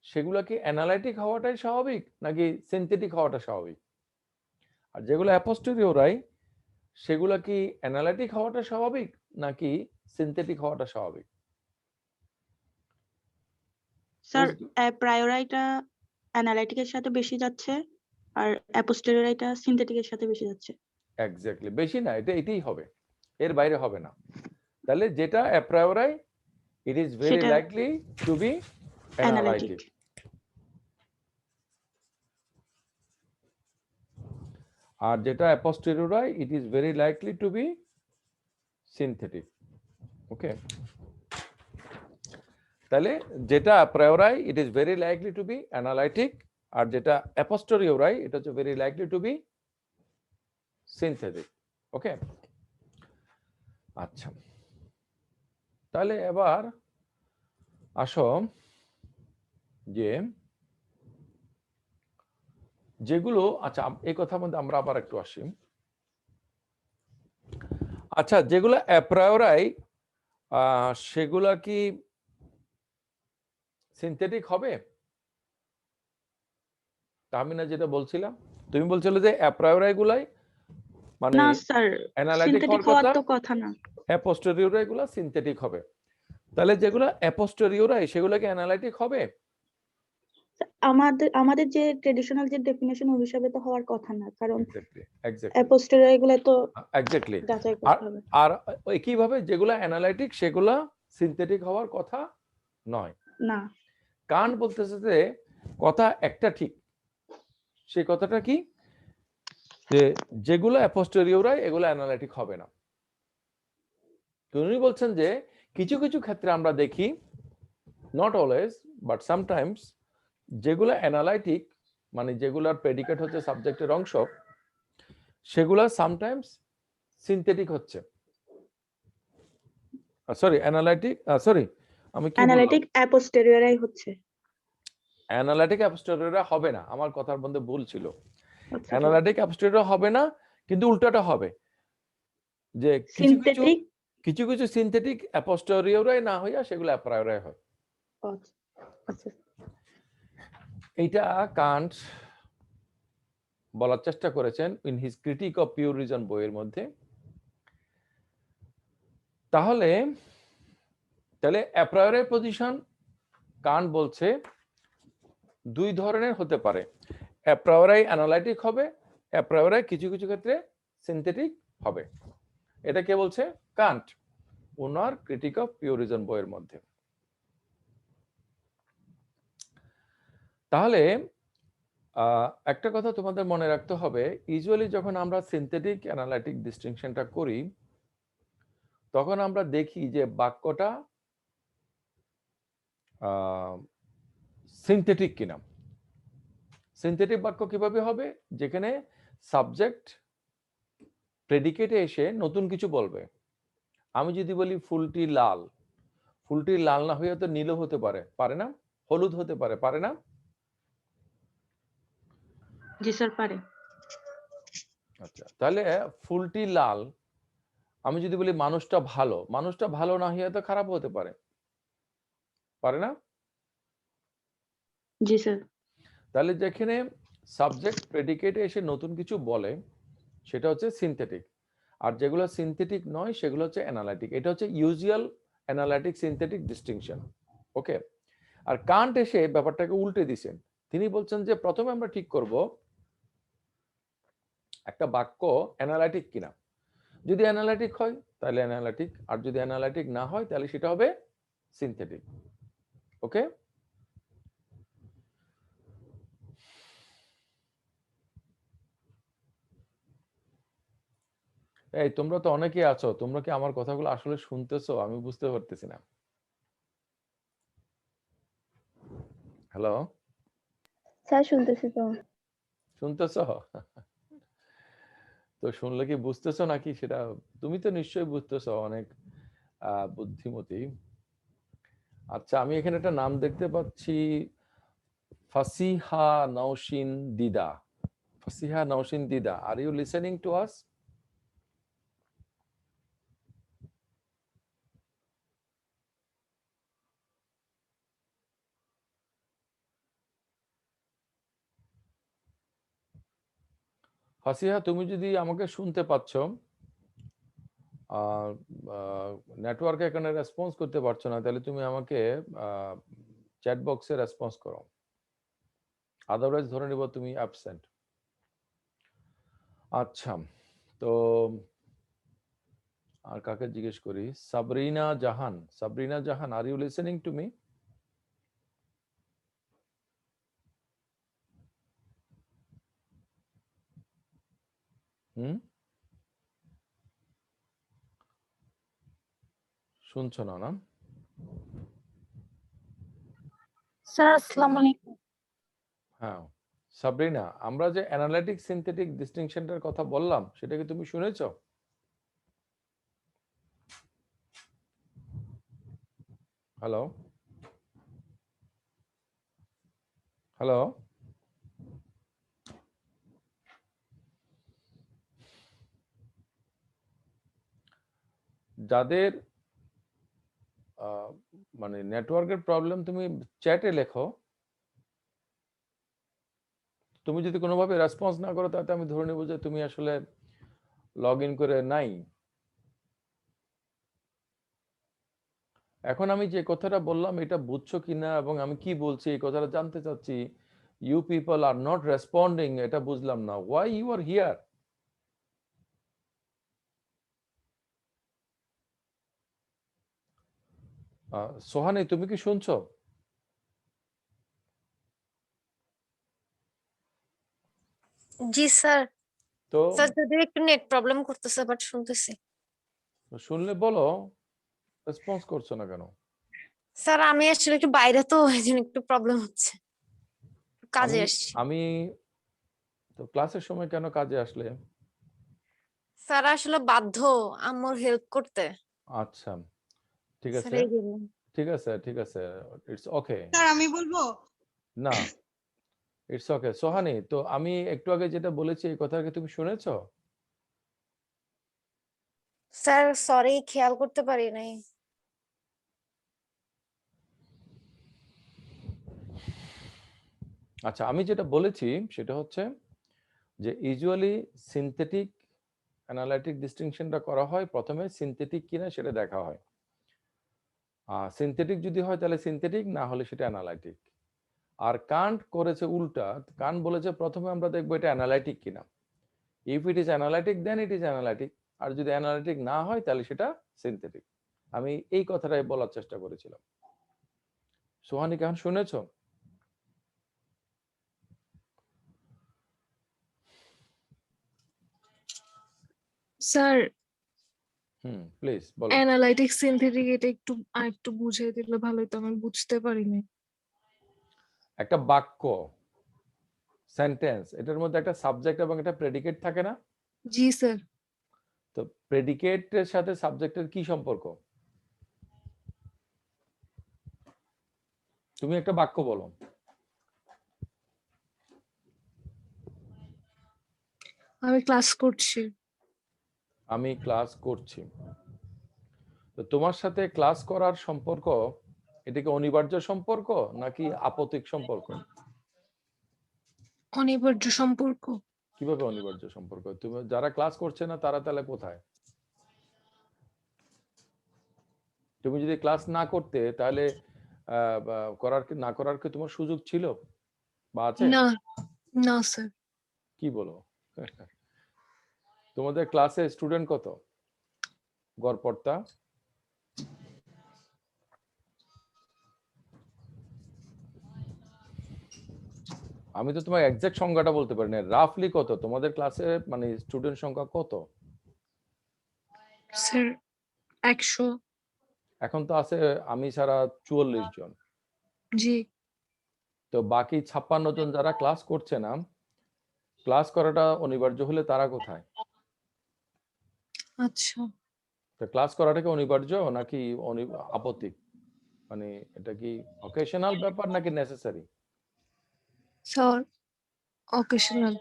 সেগুলা কি অ্যানালাইটিক হওয়াটাই স্বাভাবিক নাকি সিনথেটিক হওয়াটা স্বাভাবিক? আর যেগুলো অ্যাপোস্টেরিওরাই সেগুলা কি অ্যানালাইটিক হওয়াটা স্বাভাবিক নাকি সিনথেটিক হওয়াটা স্বাভাবিক? স্যার প্রায়োরাইটা অ্যানালাইটিকের সাথে বেশি যাচ্ছে আর অ্যাপোস্টেরিয়রাইটা সিনথেটিকের সাথে বেশি যাচ্ছে। এক্স্যাক্টলি, বেশি না, এটাই হবে, এর বাইরে হবে না। তাহলে যেটা অ্যাপ্রায়োরাই it is very সেটা likely to be analytic. আর যেটা a posteriori it is very likely to be synthetic. ওকে, তাহলে যেটা a priori it is very likely to be analytic, আর যেটা a posteriori এটা হচ্ছে very likely to be synthetic. ওকে, আচ্ছা, তাহলে এবার আসো যে যেগুলো, আচ্ছা এই কথার মধ্যে আমরা আবার একটু আসি। আচ্ছা, যেগুলো অ্যাপ্রায়োরাই সেগুলা কি সিনথেটিক হবে? তাহমিনা যেটা বলছিলাম, তুমি বলছিলে যে অ্যাপ্রায়োরাই গুলাই মানে না স্যার, অ্যানালাইটিক সিনথেটিক হওয়ার হওয়ার কথা, তো কথা না। অ্যাপোস্টেরিওরাই গুলা সিনথেটিক হবে। তাহলে যেগুলো অ্যাপোস্টেরিওরাই সেগুলো কি অ্যানালাইটিক হবে? আমাদের যে ট্রেডিশনাল যে ডেফিনেশন ওই হিসাবে তো হওয়ার কথা না, কারণ এক্স্যাক্টলি অ্যাপোস্টেরিয়র গুলো তো এক্স্যাক্টলি। যাচাই করতে হবে। আর একইভাবে যেগুলো অ্যানালাইটিক সেগুলো সিনথেটিক হওয়ার কথা নয়। না, কান্ট বলতেছে যে কথা একটা ঠিক, সেই কথাটা কি যে যেগুলো অ্যাপোস্টেরিওরাই এগুলো অ্যানালাইটিক হবে না। উনি বলছেন যে কিছু কিছু ক্ষেত্রে আমরা দেখি, নট অলওয়েজ বাট সামটাইমস, যেগুলো অ্যানালাইটিক মানে যেগুলোর প্রেডিকেট হচ্ছে সাবজেক্টের অংশ, সেগুলো সামটাইমস সিনথেটিক হচ্ছে। সরি অ্যানালাইটিক, সরি আমি কি বললাম, অ্যানালিটিক অ্যাপোস্টেরিয়রাই হচ্ছে। অ্যানালাইটিক অ্যাপোস্টেরিওরা হবে না, আমার কথার মধ্যে ভুল ছিল। আচ্ছা, অ্যানালাইটিক অ্যাপোস্টেরিওরা হবে না, কিন্তু উল্টাটা হবে, যে কিছু কিছু সিনথেটিক। কিছু কিছু সিনথেটিক অ্যাপোস্টেরিওরাই না হইয়া সেগুলো অ্যাপ্রায়োরাই হয়। আচ্ছা, এইটা কান্ট বলার চেষ্টা করেছেন in his critic of Pure Reason বইয়ের মধ্যে। তাহলে অ্যাপ্রায়োরাই পজিশন কান্ট বলছে দুই ধরনের হতে পারে, অ্যাপ্রায়োরাই অ্যানালাইটিক হবে, অ্যাপ্রায়োরাই কিছু কিছু ক্ষেত্রে সিনথেটিক হবে। এটা কে বলছে? কান্ট, ওনার ক্রিটিক অফ পিওর রিজন বইয়ের মধ্যে। তাহলে একটা কথা তোমাদের মনে রাখতে হবে, ইউজুয়ালি যখন আমরা সিনথেটিক অ্যানালাইটিক ডিস্টিংশনটা করি তখন আমরা দেখি যে বাক্যটা সিনথেটিক কিনা। সিনথেটিক বাক্য কিভাবে হবে? যেখানে সাবজেক্ট প্রেডিকেটে এসে নতুন কিছু বলবে। আমি যদি বলি ফুলটি লাল, ফুলটি লাল না হয়ে তো নীলও হতে পারে, পারে না? হলুদ হতে পারে, পারে না? জি স্যার পারে। আচ্ছা, তাহলে ফুলটি লাল, আমি যদি বলি মানুষটা ভালো, মানুষটা ভালো না হয়ে তো খারাপ হতে পারে, পারে না? জি স্যার। তাহলে যেখানে সাবজেক্ট প্রেডিকেটে এসে নতুন কিছু বলে সেটা হচ্ছে সিনথেটিক, আর যেগুলো সিনথেটিক নয় সেগুলো হচ্ছে অ্যানালাইটিক। এটা হচ্ছে ইউজুয়াল অ্যানালাইটিক সিনথেটিক ডিস্টিংশন। ওকে, আর কান্ট এসে ব্যাপারটাকে উল্টে দিছেন। তিনি বলছেন যে প্রথমে আমরা ঠিক করব একটা বাক্য অ্যানালাইটিক কিনা। যদি অ্যানালাইটিক হয় তাহলে অ্যানালাইটিক, আর যদি অ্যানালাইটিক না হয় তাহলে সেটা হবে সিনথেটিক। ওকে, এই তোমরা তো অনেকেই আছো, তোমরা কি আমার কথাগুলো আসলে শুনতেছো? আমি বুঝতে পারতেছি না। হ্যালো, স্যার শুনতেছি তো। শুনতেছো? তো শুনলে কি বুঝতেছো নাকি সেটা? তুমি তো নিশ্চয়ই বুঝতেছো, অনেক বুদ্ধিমতী। আচ্ছা, আমি এখানে একটা নাম দেখতে পাচ্ছি, ফাসিহা নওশিন দিদা। Fasiha Nawshin Dida, are you listening to us? Fasiha, তুমি যদি আমাকে শুনতে পাচ্ছ, নেটওয়ার্কে এখানে রেসপন্স করতে পারছো না, তাহলে তুমি আমাকে চ্যাট বক্সে রেসপন্স করো, আদারওয়াইজ ধরে নিব তুমি অ্যাবসেন্ট। আচ্ছা, তো আর কাকে জিজ্ঞেস করি? Sabrina Jahan, Sabrina Jahan, are you listening to me? হুম, শুনছো না? না, স্যার আসসালামু আলাইকুম। হ্যাঁ সাবরিনা, আমরা যে অ্যানালিটিক সিনথেটিক ডিস্টিংশনটার কথা বললাম সেটা কি তুমি শুনেছো? হ্যালো, হ্যালো, যাদের মানে নেটওয়ার্কের প্রবলেম, তুমি চ্যাটে লেখো। তুমি যদি কোনোভাবে রেসপন্স না করো তাতে আমি ধরে নেব যে তুমি আসলে লগ ইন করে নাই। এখন আমি যে কথাটা বললাম এটা বুঝছো কিনা এবং আমি কি বলছি এই কথাটা জানতে চাচ্ছি। You people are not responding, এটা বুঝলাম না। Why you are here? Sohani, তুমি কি শুনছো? জি স্যার। তো স্যার যদিও একটু নেট প্রবলেম করতেছে বাট শুনতেছি। শুনলে বলো, রেসপন্স করছো না কেন? স্যার আমি আসলে একটু বাইরে, তো এই জন্য একটু প্রবলেম হচ্ছে, কাজে আমি আসছি। আমি তো ক্লাসের সময় কেন কাজে আসলে? স্যার আসলে বাধ্য আম্মুর হেল্প করতে। আচ্ছা, ঠিক স্যার আছে, এই জন্য। ঠিক আছে, ঠিক আছে, ইটস ওকে। স্যার আমি বলবো। না, ইটস ওকে। সোহানি, তো আমি একটু আগে যেটা বলেছি এই কথা কি তুমি শুনেছো? স্যার সরি, খেয়াল করতে পারি নাই। আচ্ছা, আমি যেটা বলেছি সেটা হচ্ছে যে ইউজুয়ালি সিনথেটিক অ্যানালাইটিক ডিস্টিংশনটা করা হয় প্রথমে সিনথেটিক কিনা সেটা দেখা হয়। সিনথেটিক যদি হয় তাহলে সিনথেটিক, না হলে সেটা অ্যানালাইটিক। আর কান্ট করেছে উল্টা, কান্ট বলেছে প্রথমে আমরা দেখবো এটা অ্যানালাইটিক কিনা। If it is analytic then it is analytic, আর যদি অ্যানালাইটিক না হয় তাহলে সেটা সিনথেটিক। আমি এই কথাটাই বলার চেষ্টা করেছিলাম। সোহানি, কেমন শুনেছো? স্যার হুম, প্লিজ বলো। অ্যানালাইটিক সিনথেটিক এটা একটু আরেকটু বুঝিয়ে দিলে ভালো হতো, আমি বুঝতে পারিনি। একটা বাক্য, সেন্টেন্স, এটার মধ্যে একটা সাবজেক্ট এবং একটা প্রেডিকেট থাকে না? জি স্যার। তো প্রেডিকেটের সাথে সাবজেক্টের কি সম্পর্ক? তুমি একটা বাক্য বলো। আমি ক্লাস করছি। আমি ক্লাস করছি। তো তোমার সাথে ক্লাস করার সম্পর্ক, এটা কি অনিবার্য সম্পর্ক নাকি আপত্তিক সম্পর্ক? অনিবার্য সম্পর্ক। কিভাবে অনিবার্য সম্পর্ক? তুমি যারা ক্লাস করছে না তারা তাহলে কোথায়? তুমি যদি ক্লাস না করতে তাহলে করার কি না করার কি তোমার সুযোগ ছিল বা আছে? না না স্যার কি বলো? তোমাদের ক্লাসে স্টুডেন্ট কত গড়পড়তা? আমি তো তোমার এক্সাক্ট সংখ্যাটা বলতে পারি না, রাফলি কত তোমাদের ক্লাসে, মানে স্টুডেন্ট সংখ্যা কত? স্যার 100 এখন তো আছে আমি ছাড়া 44 জন। জি তো বাকি 56 জন যারা ক্লাস করছে না, ক্লাস করাটা অনিবার্য হলে তারা কোথায়? আচ্ছা তো ক্লাস করাটা কি অনিবার্য নাকি আপত্তি, মানে এটা কি অকেশনাল ব্যাপার নাকি নেসেসারি? স্যার অকেশনাল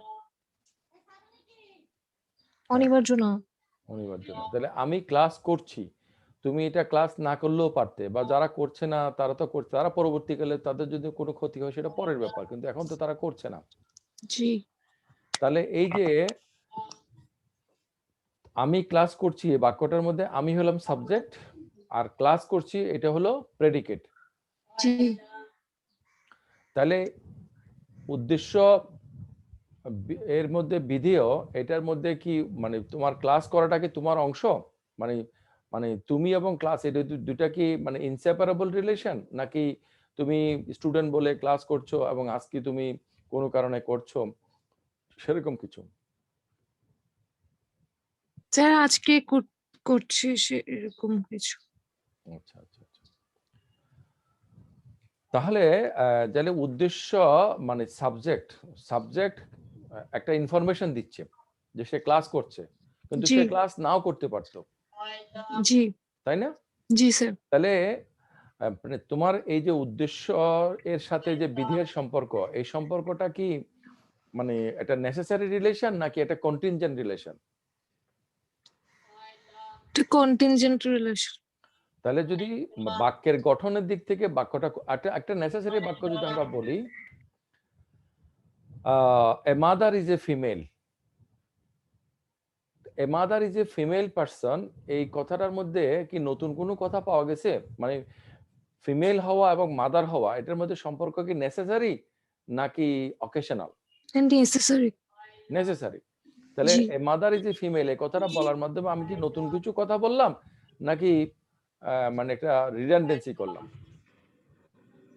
অনিবার্য না অনিবার্য না। তাহলে আমি ক্লাস করছি, তুমি এটা ক্লাস না করলেও পারতে, বা যারা করছে না তারা তো করছে, তারা পরবর্তীকালে তাদের যদি কোনো ক্ষতি হয় সেটা পরের ব্যাপার, কিন্তু এখন তো তারা করছে না। জি তাহলে এই যে আমি ক্লাস করছি, এই বাক্যটার মধ্যে আমি হলাম সাবজেক্ট আর ক্লাস করছি এটা হলো প্রেডিকেট। জি তাহলে উদ্দেশ্য এর মধ্যে বিধিও এটার মধ্যে কি, মানে তোমার ক্লাস করাটা কি তোমার অংশ, মানে মানে তুমি এবং ক্লাস এটা দুটা কি মানে ইনসেপারেবল রিলেশন, নাকি তুমি স্টুডেন্ট বলে ক্লাস করছো এবং আজকে তুমি কোনো কারণে করছো, সেরকম কিছু? স্যার আজকে করছি সে এরকম কিছু আচ্ছা আচ্ছা আচ্ছা। তাহলে তাহলে উদ্দেশ্য মানে সাবজেক্ট, সাবজেক্ট একটা ইনফরমেশন দিচ্ছে যে সে ক্লাস করছে, কিন্তু জি সে ক্লাস নাও করতে পারতো, জি তাই না? জি স্যার তাহলে মানে তোমার এই যে উদ্দেশ্য এর সাথে যে বিধির সম্পর্ক, এই সম্পর্কটা কি মানে এটা নেসেসারি রিলেশন নাকি এটা কন্টিনজেন্ট রিলেশন? এটা কন্টিনজেন্ট রিলেশন তাহলে যদি বাক্যের গঠনের দিক থেকে বাক্যটা একটা নেসেসারি বাক্য যদি আমরা বলি, এ mother is a female, A mother is a female person, এই কথাটার মধ্যে কি নতুন কোনো কথা পাওয়া গেছে? মানে ফিমেল হওয়া এবং মাদার হওয়া এটার মধ্যে সম্পর্ক কি নেসেসারি নাকি অকেশনাল? Necessary necessary. তাহলে জি a mother is a female এই কথাটা বলার মাধ্যমে আমি কি নতুন কিছু কথা বললাম নাকি মানে একটা রিডান্ডেন্সি করলাম?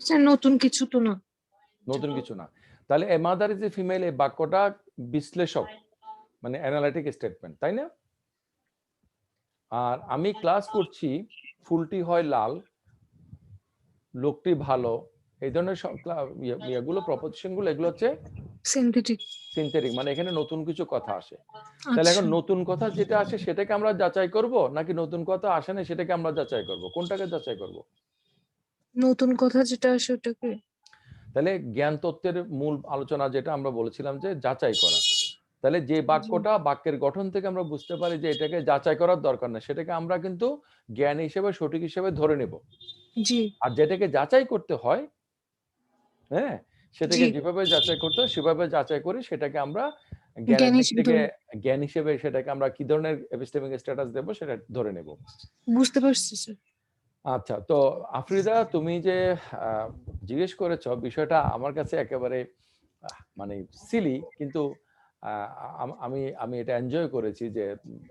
স্যার নতুন কিছু তো না নতুন কিছু না। তাহলে এ মাদার ইজ এ ফিমেল এই বাক্যটা বিশ্লেষক, মানে অ্যানালাইটিক স্টেটমেন্ট, তাই না? আর আমি ক্লাস করছি, ফুলটি হয় লাল, লোকটি ভালো, এই ধরনের ইয়েগুলো প্রপোজিশন গুলো এগুলো হচ্ছে সিনথেটিক সিনথেটিক, মানে এখানে নতুন কিছু কথা আসে। তাহলে আচ্ছা এখন নতুন কথা যেটা আসে সেটাকে আমরা যাচাই করব নাকি নতুন কথা আসে না সেটাকে আমরা যাচাই করব, কোনটাকে যাচাই করব? নতুন কথা যেটা আসে ওটাকে তাহলে জ্ঞান তত্ত্বের মূল আলোচনা যেটা আমরা বলেছিলাম যে যাচাই করা। তাহলে যে বাক্যটা বাক্যের গঠন থেকে আমরা বুঝতে পারি যে এটাকে যাচাই করার দরকার নেই, সেটাকে আমরা কিন্তু জ্ঞান হিসেবে সঠিক হিসেবে ধরে নেব। জি আর যেটাকে যাচাই করতে হয়, হ্যাঁ, সেটাকে জি যেভাবে যাচাই করতে হয় সেভাবে যাচাই করি, সেটাকে আমরা জ্ঞানের জ্ঞানী দিক থেকে জ্ঞান হিসেবে সেটাকে আমরা কি ধরনের এপিস্টেমিক স্ট্যাটাস দেব সেটা ধরে নেব। বুঝতে পারছি স্যার আচ্ছা, তো আফ্রিদা তুমি যে জিজ্ঞেস করেছো বিষয়টা আমার কাছে একেবারে মানে সিলি, কিন্তু আমি আমি এটা এনজয় করেছি যে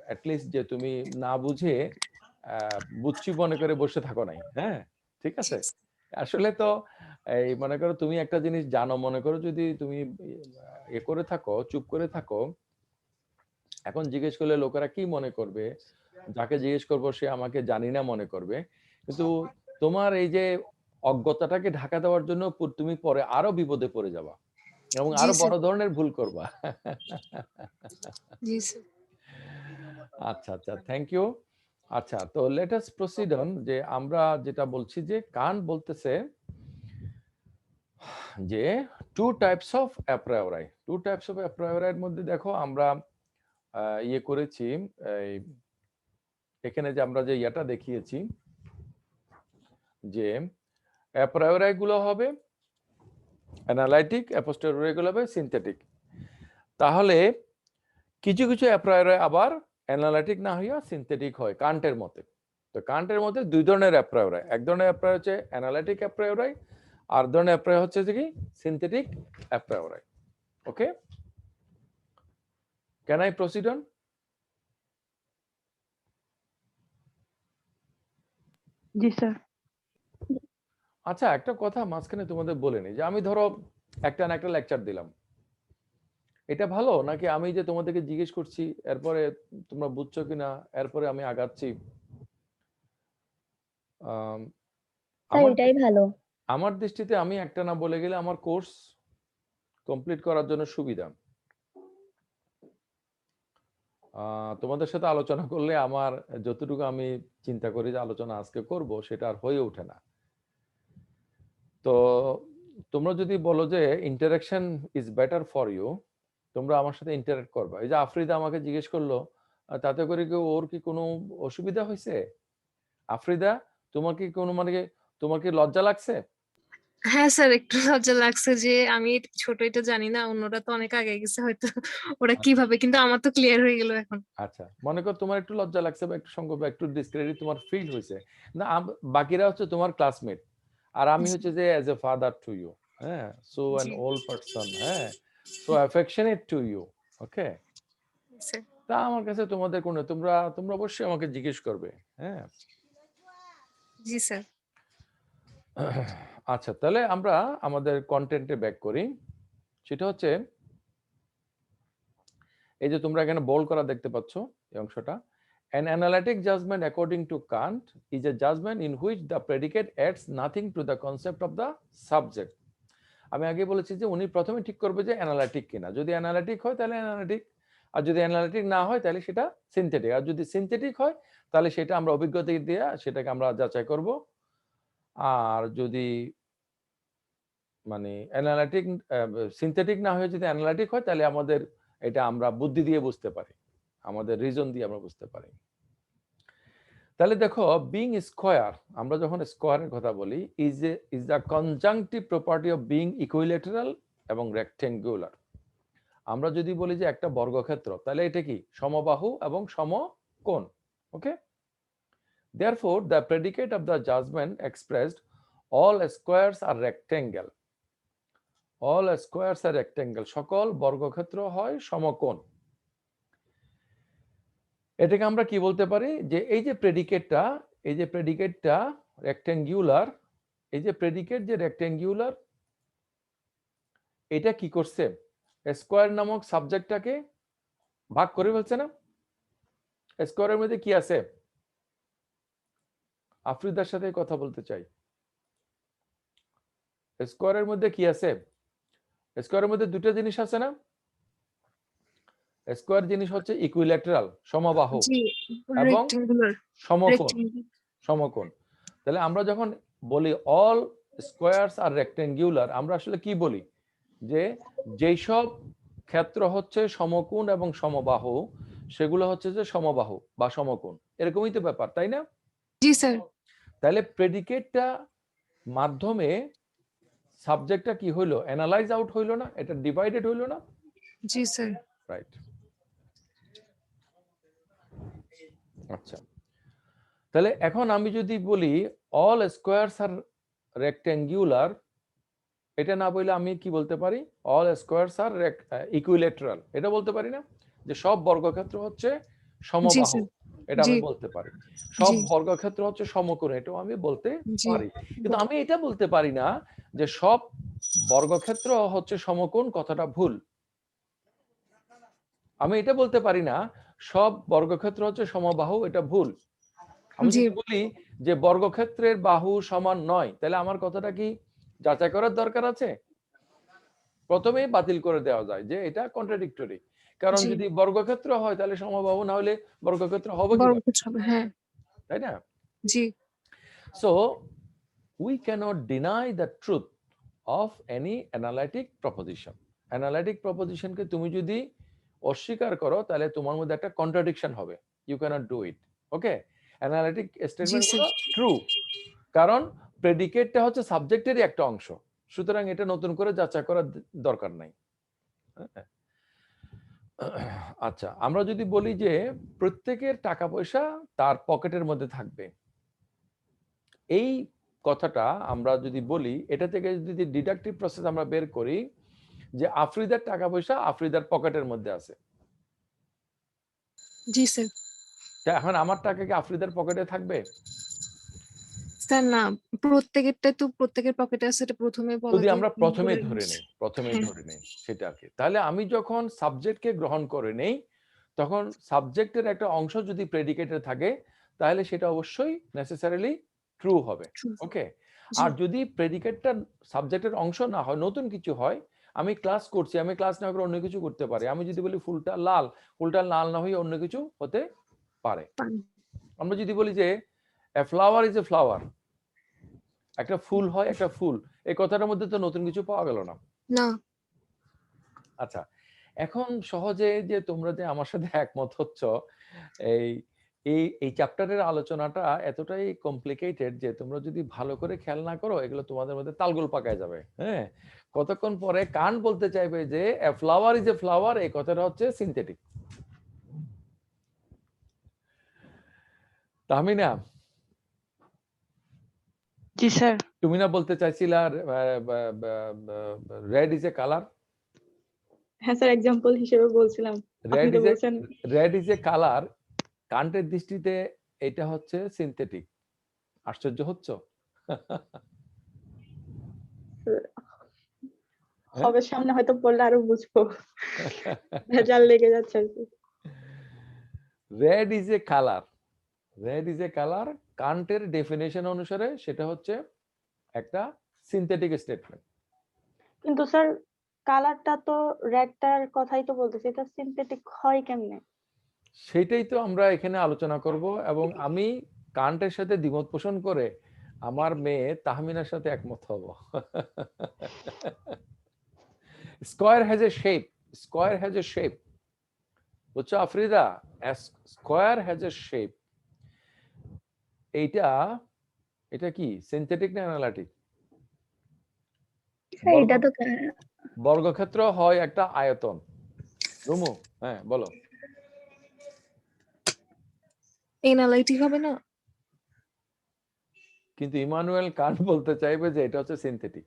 অ্যাটলিস্ট যে তুমি না বুঝে বুঝছি মনে করে বসে থাকো নাই। হ্যাঁ, ঠিক আছে। আসলে তো এই মনে করো তুমি একটা জিনিস জানো, মনে করো যদি তুমি এ করে থাকো, চুপ করে থাকো, এখন জিজ্ঞেস করলে লোকেরা কি মনে করবে, যাকে জিজ্ঞেস করবো সে আমাকে জানি না মনে করবে, কিন্তু তোমার এই যে অজ্ঞতাটাকে ঢাকা দেওয়ার জন্য তুমি পরে আরো বিপদে পড়ে যাবা এবং জি আরো স্যার বড় ধরনের ভুল করবা। জি স্যার আচ্ছা আচ্ছা, থ্যাংক ইউ। আচ্ছা, তো লেট আস প্রসিড অন, যে আমরা যেটা বলছি যে কান্ট বলতেছে যে two types of a priori, two types of a priori এর মধ্যে দেখো আমরা ইয়ে করেছি, এই এখানে যে আমরা যে ইয়াটা দেখিয়েছি যে অ্যাপ্রায়োরাই গুলো হবে অ্যানালাইটিক, অ্যাপোস্টেরিয়রি গুলো হবে সিনথেটিক। তাহলে কিছু কিছু অ্যাপ্রায়োরাই আবার অ্যানালাইটিক না হইয়া সিনথেটিক হয় কান্টের মতে। তো কান্টের মধ্যে দুই ধরনের অ্যাপ্রায়োরাই, এক ধরনের অ্যাপ্রায় হচ্ছে অ্যানালিটিক অ্যাপ্রায়োরাই, আর ধরনের অ্যাপ্রায় হচ্ছে যে কি synthetic a priori. Okay, can I proceed on? জি স্যার। আচ্ছা, একটা কথা মাঝখানে তোমাদের বলে নি, যে আমি ধরো একটা না একটা লেকচার দিলাম, এটা ভালো নাকি আমি যে তোমাদেরকে জিজ্ঞেস করছি এরপরে তোমরা বুঝছো কিনা, এরপরে আমি আগাচ্ছি? আম, স্যার আমার এটাই ভালো। আমার দৃষ্টিতে আমি একটা না বলে গেলে আমার কোর্স কমপ্লিট করার জন্য সুবিধা। তোমাদের সাথে আলোচনা করলে আমার যতটুকু আমি চিন্তা করি যে আলোচনা আজকে করব সেটা আর হয়ে ওঠে না। তো তোমরা যদি বলো যে interaction is better for you, তোমরা আমার সাথে ইন্টারেক্ট করবা। এই যে আফ্রিদা আমাকে জিজ্ঞেস করলো, তাতে করে কি ওর কি কোনো অসুবিধা হয়েছে? আফ্রিদা, তোমার কি কোনো মানে তোমার কি লজ্জা লাগছে? হ্যাঁ স্যার, একটু লজ্জা লাগছে যে আমি ছোট, এটা জানি না, অন্যরা তো অনেক আগে গেছে হয়তো ওরা কিভাবে, কিন্তু আমার তো ক্লিয়ার হয়ে গেল এখন। আচ্ছা, মনে কর তোমার একটু লজ্জা লাগছে বা একটু সংকোচ বা একটু ডিসক্রেডিট তোমার ফিল হয়েছে না, বাকিরা হচ্ছে তোমার ক্লাসমেট, আর আমি হচ্ছে যে as a father to you, হ্যাঁ, সো অ্যান জি ওল্ড পারসন, হ্যাঁ, so affectionate to you. Okay, sir. তা আমার কাছে তোমাদের কোনো, তোমরা তোমরা অবশ্যই আমাকে জিজ্ঞেস করবে, হ্যাঁ। জি স্যার। আচ্ছা, তাহলে আমরা আমাদের কন্টেন্টে ব্যাক করি। সেটা হচ্ছে এই যে তোমরা এখানে বোল্ড করা দেখতে পাচ্ছ এই অংশটা, an analytic judgment according to Kant is a judgment in which the predicate adds nothing to the concept of the subject. আমি আগে বলেছি যে উনি প্রথমে ঠিক করবে যে অ্যানালিটিক কিনা, যদি অ্যানালিটিক হয় তাহলে অ্যানালিটিক, আর যদি অ্যানালিটিক না হয় তাহলে সেটা সিনথেটিক, আর যদি সিনথেটিক হয় তাহলে সেটা আমরা অভিজ্ঞতা দিয়ে সেটাকে আমরা যাচাই করব। আর যদি মানে অ্যানালিটিক সিনথেটিক না হয়ে যদি অ্যানালিটিক হয় তাহলে আমাদের এটা আমরা বুদ্ধি দিয়ে বুঝতে পারি, আমাদের রিজন দিয়ে আমরা বুঝতে পারি। তাহলে দেখো, বিং স্কয়ার, আমরা যখন স্কয়ারের কথা বলি, is the conjunctive property of being equilateral এবং রেক্টেঙ্গুলার। আমরা যদি বলি যে একটা বর্গক্ষেত্র, তাহলে এটা কি সমবাহু এবং সমকোণ। ওকে, therefore the predicate of the judgment expressed all squares are rectangle, all squares are rectangle, সকল বর্গক্ষেত্র হয় সমকোণ। এটাকে আমরা কি বলতে পারি, যে এই যে প্রেডিকেটটা, এই যে প্রেডিকেটটা রেক্টেঙ্গুলার, এই যে প্রেডিকেট যে রেক্টেঙ্গুলার, এটা কি করছে, স্কয়ার নামক সাবজেক্টটাকে ভাগ করে ফেলছে না? স্কয়ারের মধ্যে কি আছে? আফ্রিদার সাথে কথা বলতে চাই। স্কয়ারের মধ্যে কি আছে? স্কয়ারের মধ্যে দুটো জিনিস আছে না? স্কয়ার জিনিস হচ্ছে ইকুইল্যাটারাল, সমবাহু, জি, এবং রেক্টেঙ্গুলার। সমকোণ, সমকোণ। তাহলে আমরা যখন বলি অল স্কয়ারস আর রেক্টেঙ্গুলার, আমরা আসলে কি বলি, যে যেই সব ক্ষেত্র হচ্ছে সমকোণ এবং সমবাহু সেগুলো হচ্ছে যে সমবাহু বা সমকোণ, এরকমই তো ব্যাপার, তাই না? জি স্যার। তাহলে প্রেডিকেটটা মাধ্যমে সাবজেক্টটা কি হইলো, অ্যানালাইজ আউট হইলো না, এটা ডিভাইডেড হইলো না? জি স্যার। রাইট। আচ্ছা, তাহলে এখন আমি যদি বলি অল স্কয়ারস আর রেক্টেঙ্গুলার, এটা না বলে আমি কি বলতে পারি, অল স্কয়ারস আর ইকুইলেটারাল, এটা বলতে পারি না, যে সব বর্গক্ষেত্র হচ্ছে জি সমবাহু, স্যার। এটা আমি জি বলতে পারি। সব জি বর্গক্ষেত্র হচ্ছে সমকোণ, এটাও আমি বলতে জি পারি। কিন্তু আমি এটা বলতে পারি না যে সব বর্গক্ষেত্র হচ্ছে সমকোণ, কথাটা ভুল। আমি এটা বলতে পারি না সব বর্গক্ষেত্র হচ্ছে সমবাহু, এটা ভুল। আমি জি যদি বলি যে বর্গক্ষেত্রের বাহু সমান নয়, তাহলে আমার কথাটা কি যাচাই করার দরকার আছে? প্রথমেই বাতিল করে দেওয়া যায় যে এটা কন্ট্রাডিক্টরি, কারণ জি যদি বর্গক্ষেত্র হয় তাহলে সমবাহু না হলে বর্গক্ষেত্র হবে কিভাবে, বর্গক্ষেত্র হবে, হ্যাঁ। তাই না? জি so we can't deny the truth of any analytic proposition. Analytic প্রপোজিশনকে তুমি যদি অস্বীকার করো তাহলে তোমার মধ্যে একটা কন্ট্রাডিকশন হবে, you can't do it. Okay, analytic জি স্টেটমেন্ট স্যার। হলো ট্রু, কারণ প্রেডিকেটটা হচ্ছে সাবজেক্টেরই একটা অংশ, সুতরাং এটা নতুন করে যাচাই করার দরকার নাই। আচ্ছা, আমরা যদি বলি যে প্রত্যেকের টাকা পয়সা তার পকেটের মধ্যে থাকবে, এই কথাটা আমরা যদি বলি, এটা থেকে যদি ডিডাকটিভ প্রসেস আমরা বের করি যে আফ্রিদার টাকা পয়সা আফ্রিদার পকেটের মধ্যে আছে, জি স্যার। তা এখন আমার টাকা কি আফ্রিদার পকেটে থাকবে? স্যার না, প্রত্যেকেরটাই তো প্রত্যেকের পকেটে আছে, এটা প্রথমে বলা যদি আমরা প্রথমেই বলে ধরে নিচ্ছি। নেই, প্রথমেই হ্যাঁ। ধরে নেই সেটা আর কি। তাহলে আমি যখন সাবজেক্টকে গ্রহণ করে নেই, তখন সাবজেক্টের একটা অংশ যদি প্রেডিকেটে থাকে, তাহলে সেটা অবশ্যই নেসেসারিলি ট্রু হবে। True. ওকে। জি। আর যদি প্রেডিকেটটা সাবজেক্টের অংশ না হয়, নতুন কিছু হয়, আমি ক্লাস করছি, আমি ক্লাস না করে অন্য কিছু করতে পারি। আমি যদি বলি ফুলটা লাল, ফুলটা লাল না হয়ে অন্য কিছু হতে পারে। পান। আমরা যদি বলি যে a flower is a flower, একটা ফুল হয় একটা ফুল, এই কথাটার মধ্যে তো নতুন কিছু পাওয়া গেল না। না। আচ্ছা, এখন সহজে যে তোমরা যে আমার সাথে একমত হচ্ছ, এই এই এই চ্যাপ্টারের আলোচনাটা এতটাই কমপ্লিকেটেড যে তোমরা যদি ভালো করে খেয়াল না করো, এগুলো তোমাদের মধ্যে তালগোল পাকায় যাবে। হ্যাঁ, কতক্ষণ পরে কান বলতে চাইবে যে a flower is a flower, এই কথাটা হচ্ছে সিনথেটিক। তাহমিনা, জি স্যার। তুমি না বলতে চাইছিলা রেড ইজ এ কালার? হ্যাঁ স্যার, এক্সাম্পল হিসেবে বলছিলাম। আপনি রেড তো ইজ এ বলছেন রেড ইজ এ কালার, কান্টের দৃষ্টিতে এটা হচ্ছে সিনথেটিক। আশ্চর্য হচ্ছ? হবে, সামনে হয়তো পড়লে আরো বুঝবো। ভেজাল লেগে যাচ্ছে আর কি। Red is a colour, red is a colour কান্টের ডেফিনেশন অনুসারে সেটা হচ্ছে একটা সিনথেটিক স্টেটমেন্ট। কিন্তু স্যার, কালারটা তো রেডটার কথাই তো বলতেছি, এটা সিনথেটিক হয় কেমনে? সেটাই তো আমরা এখানে আলোচনা করব, এবং আমি কান্টের সাথে দ্বিমত পোষণ করে আমার মেয়ে তাহমিনার সাথে একমত হব। Square has a shape, square has a shape, বুঝছো Afrida? Square has a shape, এইটা এটা কি সিনথেটিক না অ্যানালিটিক? স্যার এটা তো বর্গক্ষেত্র হয় একটা আয়তন। রুমু, হ্যাঁ বলো। এনালাইটিক হবে না? কিন্তু ইমানুয়েল কান্ট বলতে চাইবে যে এটা হচ্ছে সিনথেটিক।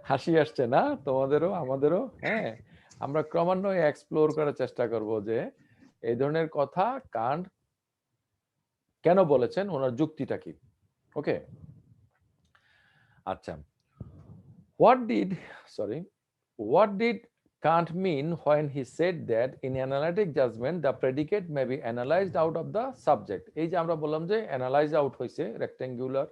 হাসি আসছে না তোমাদেরও আমাদেরও? হ্যাঁ, আমরা ক্রমান্বয়ে এক্সপ্লোর করার চেষ্টা করব যে এই ধরনের কথা কান্ট কেন বলেছেন, ওনার যুক্তিটা কি। ওকে, আচ্ছা, what did Kant mean when he said that in analytic judgment the predicate may be analyzed out of the subject? এই যে আমরা বললাম যে অ্যানালাইজ আউট হয়েছে, রেক্টেঙ্গুলার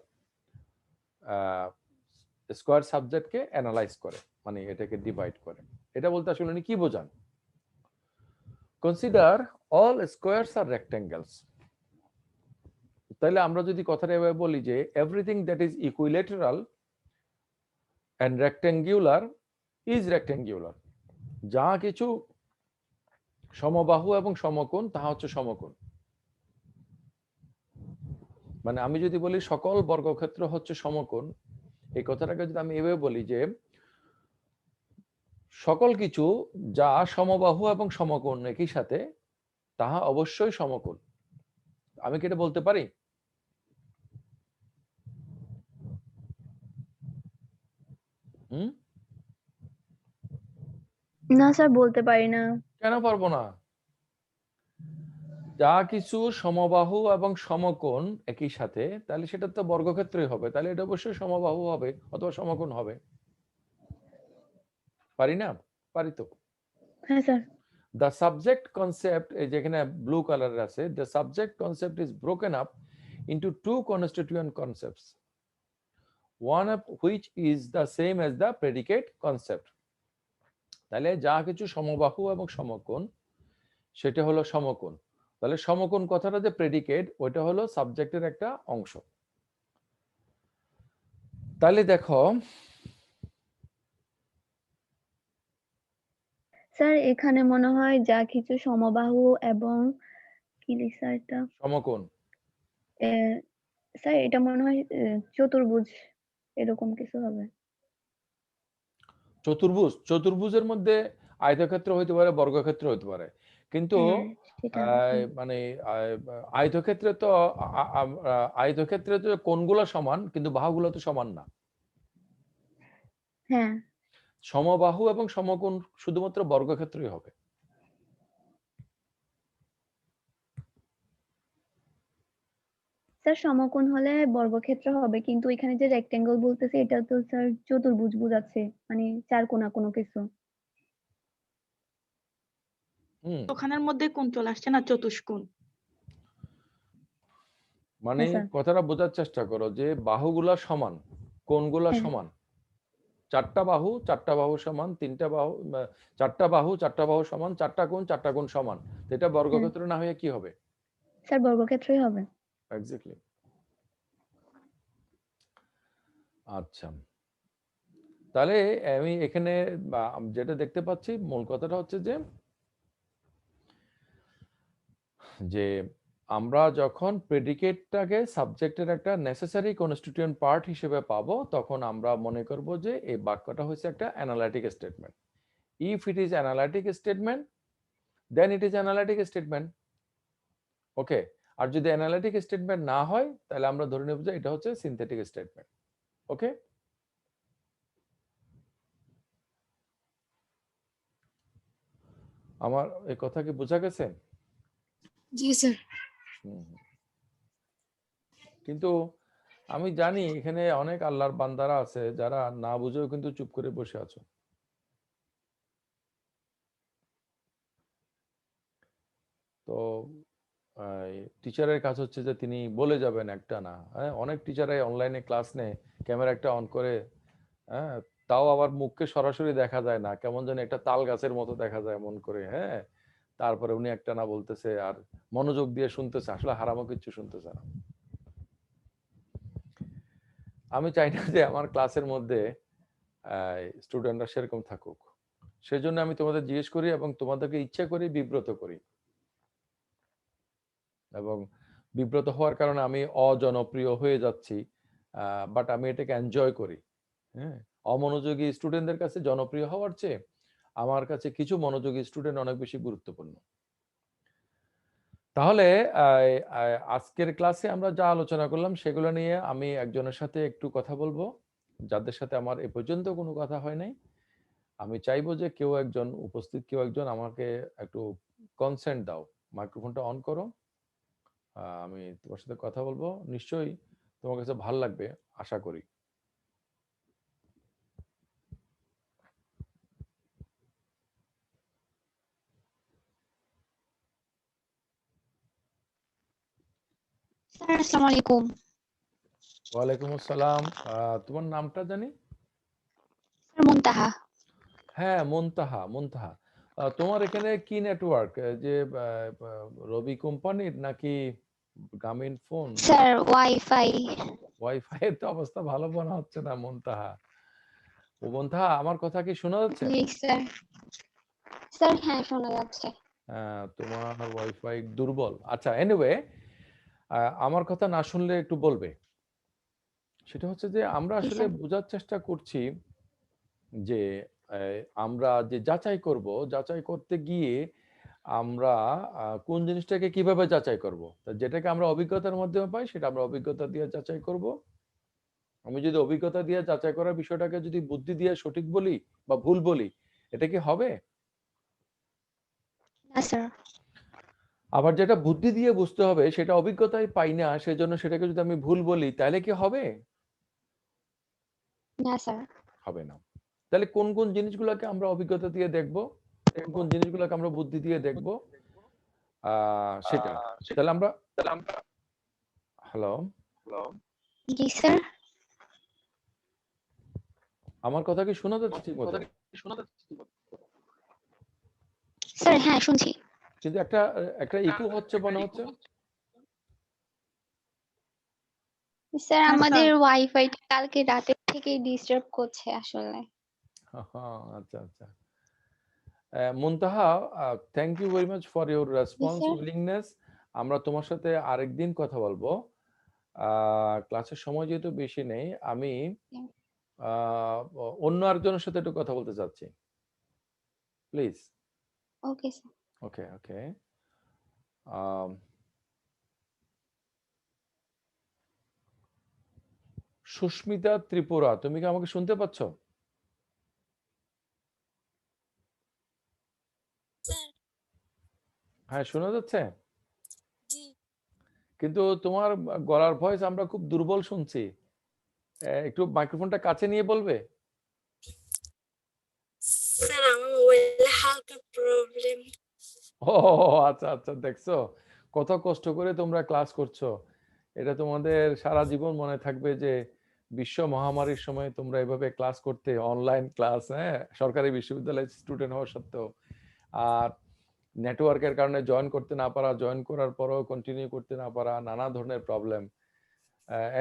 স্কয়ার সাবজেক্টকে অ্যানালাইজ করে, মানে এটাকে ডিভাইড করে। এটা বলতে আসলে উনি কি বোঝান? কনসিডার অল স্কয়ারস আর রেক্টেঙ্গেলস। তাহলে আমরা যদি কথাটা এভাবে বলি যে everything that is equilateral and rectangular is rectangular, যা কিছু সমবাহু এবং সমকোণ তাহা হচ্ছে সমকোণ। মানে আমি যদি বলি সকল বর্গক্ষেত্র হচ্ছে সমকোণ, এই কথাটাকে যদি আমি এভাবে বলি যে সকল কিছু যা সমবাহু এবং সমকোণ একই সাথে তাহা অবশ্যই সমকোণ, আমি কি এটা বলতে পারি? হুম, না স্যার বলতে পারি না। কেন পারবো না? যা কিছু সমবাহু এবং সমকোণ একই সাথে, তাহলে সেটা তো বর্গক্ষেত্রই হবে, তাহলে এটা অবশ্যই সমবাহু হবে অথবা সমকোণ হবে। পারি না? পারি তো। হ্যাঁ স্যার। The subject concept, এই যেখানে ব্লু কালার আছে, the subject concept is broken up into two constituent concepts, one of which is the same as the predicate concept. তাহলে যা কিছু সমবাহু এবং সমকোণ সেটা হলো সমকোণ, তাহলে সমকোণ কথাটা যে প্রেডিকেট, ওইটা হলো সাবজেক্টের একটা অংশ। তাহলে দেখো স্যার এখানে মনে হয় যা কিছু সমবাহু এবং কি লিখা এটা সমকোণ, স্যার এটা মনে হয় চতুর্ভুজ এরকম কিছু হবে। চতুর্ভুজ, চতুর্ভুজের মধ্যে আয়তক্ষেত্র হইতে পারে, বর্গক্ষেত্র হইতে পারে, কিন্তু হ্যাঁ সেটা মানে আয়তক্ষেত্রে তো আয়তক্ষেত্রে তো কোণগুলো সমান, কিন্তু বাহুগুলো তো সমান না। হ্যাঁ সমবাহু এবং সমকোণ শুধুমাত্র বর্গক্ষেত্রই হবে। স্যার সমকোণ হলে বর্গক্ষেত্র হবে, কিন্তু এখানে যে রেক্টেঙ্গল বলতেছে এটা তো স্যার চতুর্ভুজ বোঝাচ্ছে, মানে চার কোণা কোনো কিছু। হুম, ওখানের মধ্যে কোণ চলে আসছে না, চতুষ্কোণ। মানে হ্যাঁ স্যার। কথাটা বোঝার চেষ্টা করো যে বাহুগুলা সমান, কোণগুলা হ্যাঁ সমান। চারটা বাহু সমান, তিনটা বাহু চারটা বাহু সমান, চারটা কোণ সমান। তো এটা হ্যাঁ বর্গক্ষেত্র না হয়ে কি হবে? স্যার বর্গক্ষেত্রই হবে। এক্স্যাক্টলি। আচ্ছা, তাহলে আমি এখানে যেটা দেখতে পাচ্ছি, মূল কথাটা হচ্ছে যে আমরা যখন প্রেডিকেটটাকে সাবজেক্টের একটা নেসেসারি কনস্টিটিউয়েন্ট পার্ট হিসেবে পাবো, তখন আমরা মনে করব যে এই বাক্যটা হচ্ছে একটা analytic statement. If it is analytic statement, then it is analytic statement. Okay, আর যদি অ্যানালাইটিক স্টেটমেন্ট না হয়, তাহলে আমরা ধরে নেব যে এটা হচ্ছে সিনথেটিক স্টেটমেন্ট। ওকে, আমার এই কথা কি বোঝা গেছে? জি স্যার। হুম। কিন্তু আমি জানি এখানে অনেক আল্লাহর বান্দারা আছে যারা না বুঝেও কিন্তু চুপ করে বসে আছো। তো টিচারের কাজ হচ্ছে যে তিনি বলে যাবেন একটা না, হ্যাঁ, অনেক টিচারাই অনলাইনে ক্লাস নেয়, ক্যামেরা একটা অন করে, হ্যাঁ, তাও আবার মুখকে সরাসরি দেখা যায় না, কেমন যেন একটা তাল গাছের মতো দেখা যায় মন করে, হ্যাঁ, তারপরে উনি একটা না বলতেছে আর মনোযোগ দিয়ে শুনতেছে, আসলে হারামও কিছু শুনতেছে না। আমি চাই না যে আমার ক্লাসের মধ্যে স্টুডেন্টরা সেরকম থাকুক। সেজন্য আমি তোমাদের জিজ্ঞেস করি এবং তোমাদেরকে ইচ্ছা করে বিব্রত করি, এবং বিব্রত হওয়ার কারণে আমি অজনপ্রিয় হয়ে যাচ্ছি, বাট আমি এটাকে এনজয় করি। হ্যাঁ, অমনোযোগী স্টুডেন্টদের কাছে জনপ্রিয় হওয়ার চেয়ে আমার কাছে কিছু মনোযোগী স্টুডেন্ট অনেক বেশি গুরুত্বপূর্ণ। তাহলে আজকের ক্লাসে আমরা যা আলোচনা করলাম সেগুলো নিয়ে আমি একজনের সাথে একটু কথা বলবো, যাদের সাথে আমার এ পর্যন্ত কোনো কথা হয় নাই। আমি চাইবো যে কেউ একজন উপস্থিত, কেউ একজন আমাকে একটু কনসেন্ট দাও, মাইক্রোফোনটা অন করো। আমি তোমার সাথে কথা বলবো, নিশ্চয়ই তোমার কাছে ভালো লাগবে আশা করি। স্যার আসসালামু আলাইকুম। ওয়ালাইকুম আসসালাম। তোমার নামটা জানি? স্যার মুনতাহা। হ্যাঁ, মুনতাহা। মুনতাহা, তোমার এখানে কি নেটওয়ার্ক, যে রবি কোম্পানির নাকি গ্রামীণ ফোন? Sir wifi. ওয়াইফাই এর তো অবস্থা ভালো মনে হচ্ছে না মুনতাহা। ও মুনতাহা, আমার কথা কি শোনা যাচ্ছে? জি স্যার। স্যার হ্যাঁ শোনা যাচ্ছে। তোমার ওয়াইফাই দুর্বল। আচ্ছা, এনিওয়ে, আমার কথা না শুনলে একটু বলবে। সেটা হচ্ছে যে আমরা জি আসলে স্যার। বোঝার চেষ্টা করছি যে আমরা যে যাচাই করব, যাচাই করতে গিয়ে আমরা কোন জিনিসটাকে কিভাবে যাচাই করব। তা যেটাকে আমরা অভিজ্ঞতার মাধ্যমে পাই সেটা আমরা অভিজ্ঞতা দিয়ে যাচাই করব। আমি যদি অভিজ্ঞতা দিয়ে যাচাই করার বিষয়টাকে যদি বুদ্ধি দিয়ে সঠিক বলি বা ভুল বলি, এটা কি হবে? না স্যার। আবার যেটা বুদ্ধি দিয়ে বুঝতে হবে সেটা অভিজ্ঞতায় পাই না, সেজন্য সেটাকে যদি আমি ভুল বলি তাহলে কি হবে? না স্যার। হবে না। তাহলে কোন কোন জিনিসগুলোকে আমরা অভিজ্ঞতা দিয়ে দেখব, কোন কোন জিনিসগুলোকে আমরা বুদ্ধি দিয়ে দেখব, সেটা। তাহলে আমরা, হ্যালো, জি স্যার। আমার কথা কি শোনা যাচ্ছে ঠিক মতো? স্যার হ্যাঁ শুনছি। কিন্তু একটা একটা ইকো হচ্ছে মনে হচ্ছে। স্যার হ্যাঁ আমাদের স্যার। ওয়াইফাইটা কালকে রাতের থেকেই ডিস্টার্ব করছে আসলে। আচ্ছা আচ্ছা। Muntaha, thank you very much for your জি রেসপন্স, স্যার। উইলিংনেস। আমরা তোমার সাথে আরেকদিন কথা বলবো। ক্লাসের সময় যেহেতু বেশি নেই, আমি অন্য আরেকজনের সাথে একটু কথা বলতে চাচ্ছি, please. Okay sir. Okay okay Susmita Tripura, তুমি কি আমাকে শুনতে পাচ্ছ? হ্যাঁ, শোনা যাচ্ছে, কিন্তু তোমার গলার ভয়েস আমরা খুব দুর্বল শুনছি। একটু মাইক্রোফোনটা কাছে নিয়ে বলবে? স্যার আমার মোবাইলে হালকা প্রবলেম। ও আচ্ছা আচ্ছা, দেখছো কত কষ্ট করে তোমরা ক্লাস করছো। এটা তোমাদের সারা জীবন মনে থাকবে যে বিশ্ব মহামারীর সময় তোমরা এভাবে ক্লাস করতে, অনলাইন ক্লাস, হ্যাঁ, সরকারি বিশ্ববিদ্যালয়ের স্টুডেন্ট হওয়া সত্ত্বেও। আর নেটওয়ার্কের কারণে জয়েন করতে না পারা, জয়েন করার পরও কন্টিনিউ করতে না পারা, নানা ধরনের problem.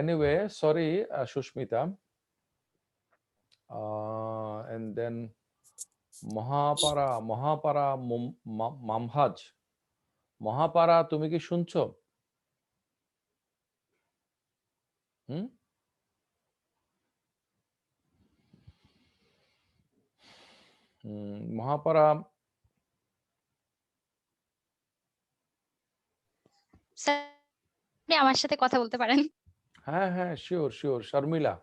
Anyway, sorry Susmita. And then Mahapara Mamhaz. Mahapara, তুমি কি শুনছো? হুম, মহাপারা। স্যার আপনি আমার সাথে কথা বলতে পারেন। হ্যাঁ হ্যাঁ, শিওর শিওর। শর্মিলা,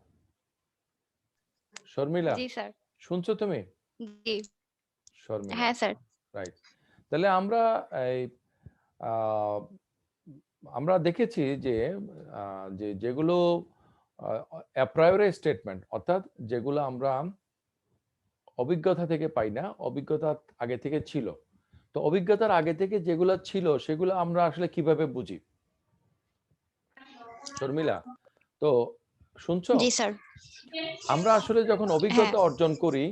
শর্মিলা জি স্যার। শুনছো তুমি? জি শর্মিলা, হ্যাঁ স্যার। রাইট। তাহলে আমরা এই আহ, আমরা দেখেছি যে যেগুলো অ্যাপ্রায়োরি স্টেটমেন্ট, অর্থাৎ যেগুলো আমরা অভিজ্ঞতা থেকে পাই না, অভিজ্ঞতা আগে থেকে ছিল। তো অভিজ্ঞতার আগে থেকে যেগুলো ছিল সেগুলো আমরা আসলে কিভাবে বুঝি? শর্মিলা, তো শুনছো? জি স্যার। আমরা আসলে যখন হ্যাঁ অভিজ্ঞতা অর্জন করি,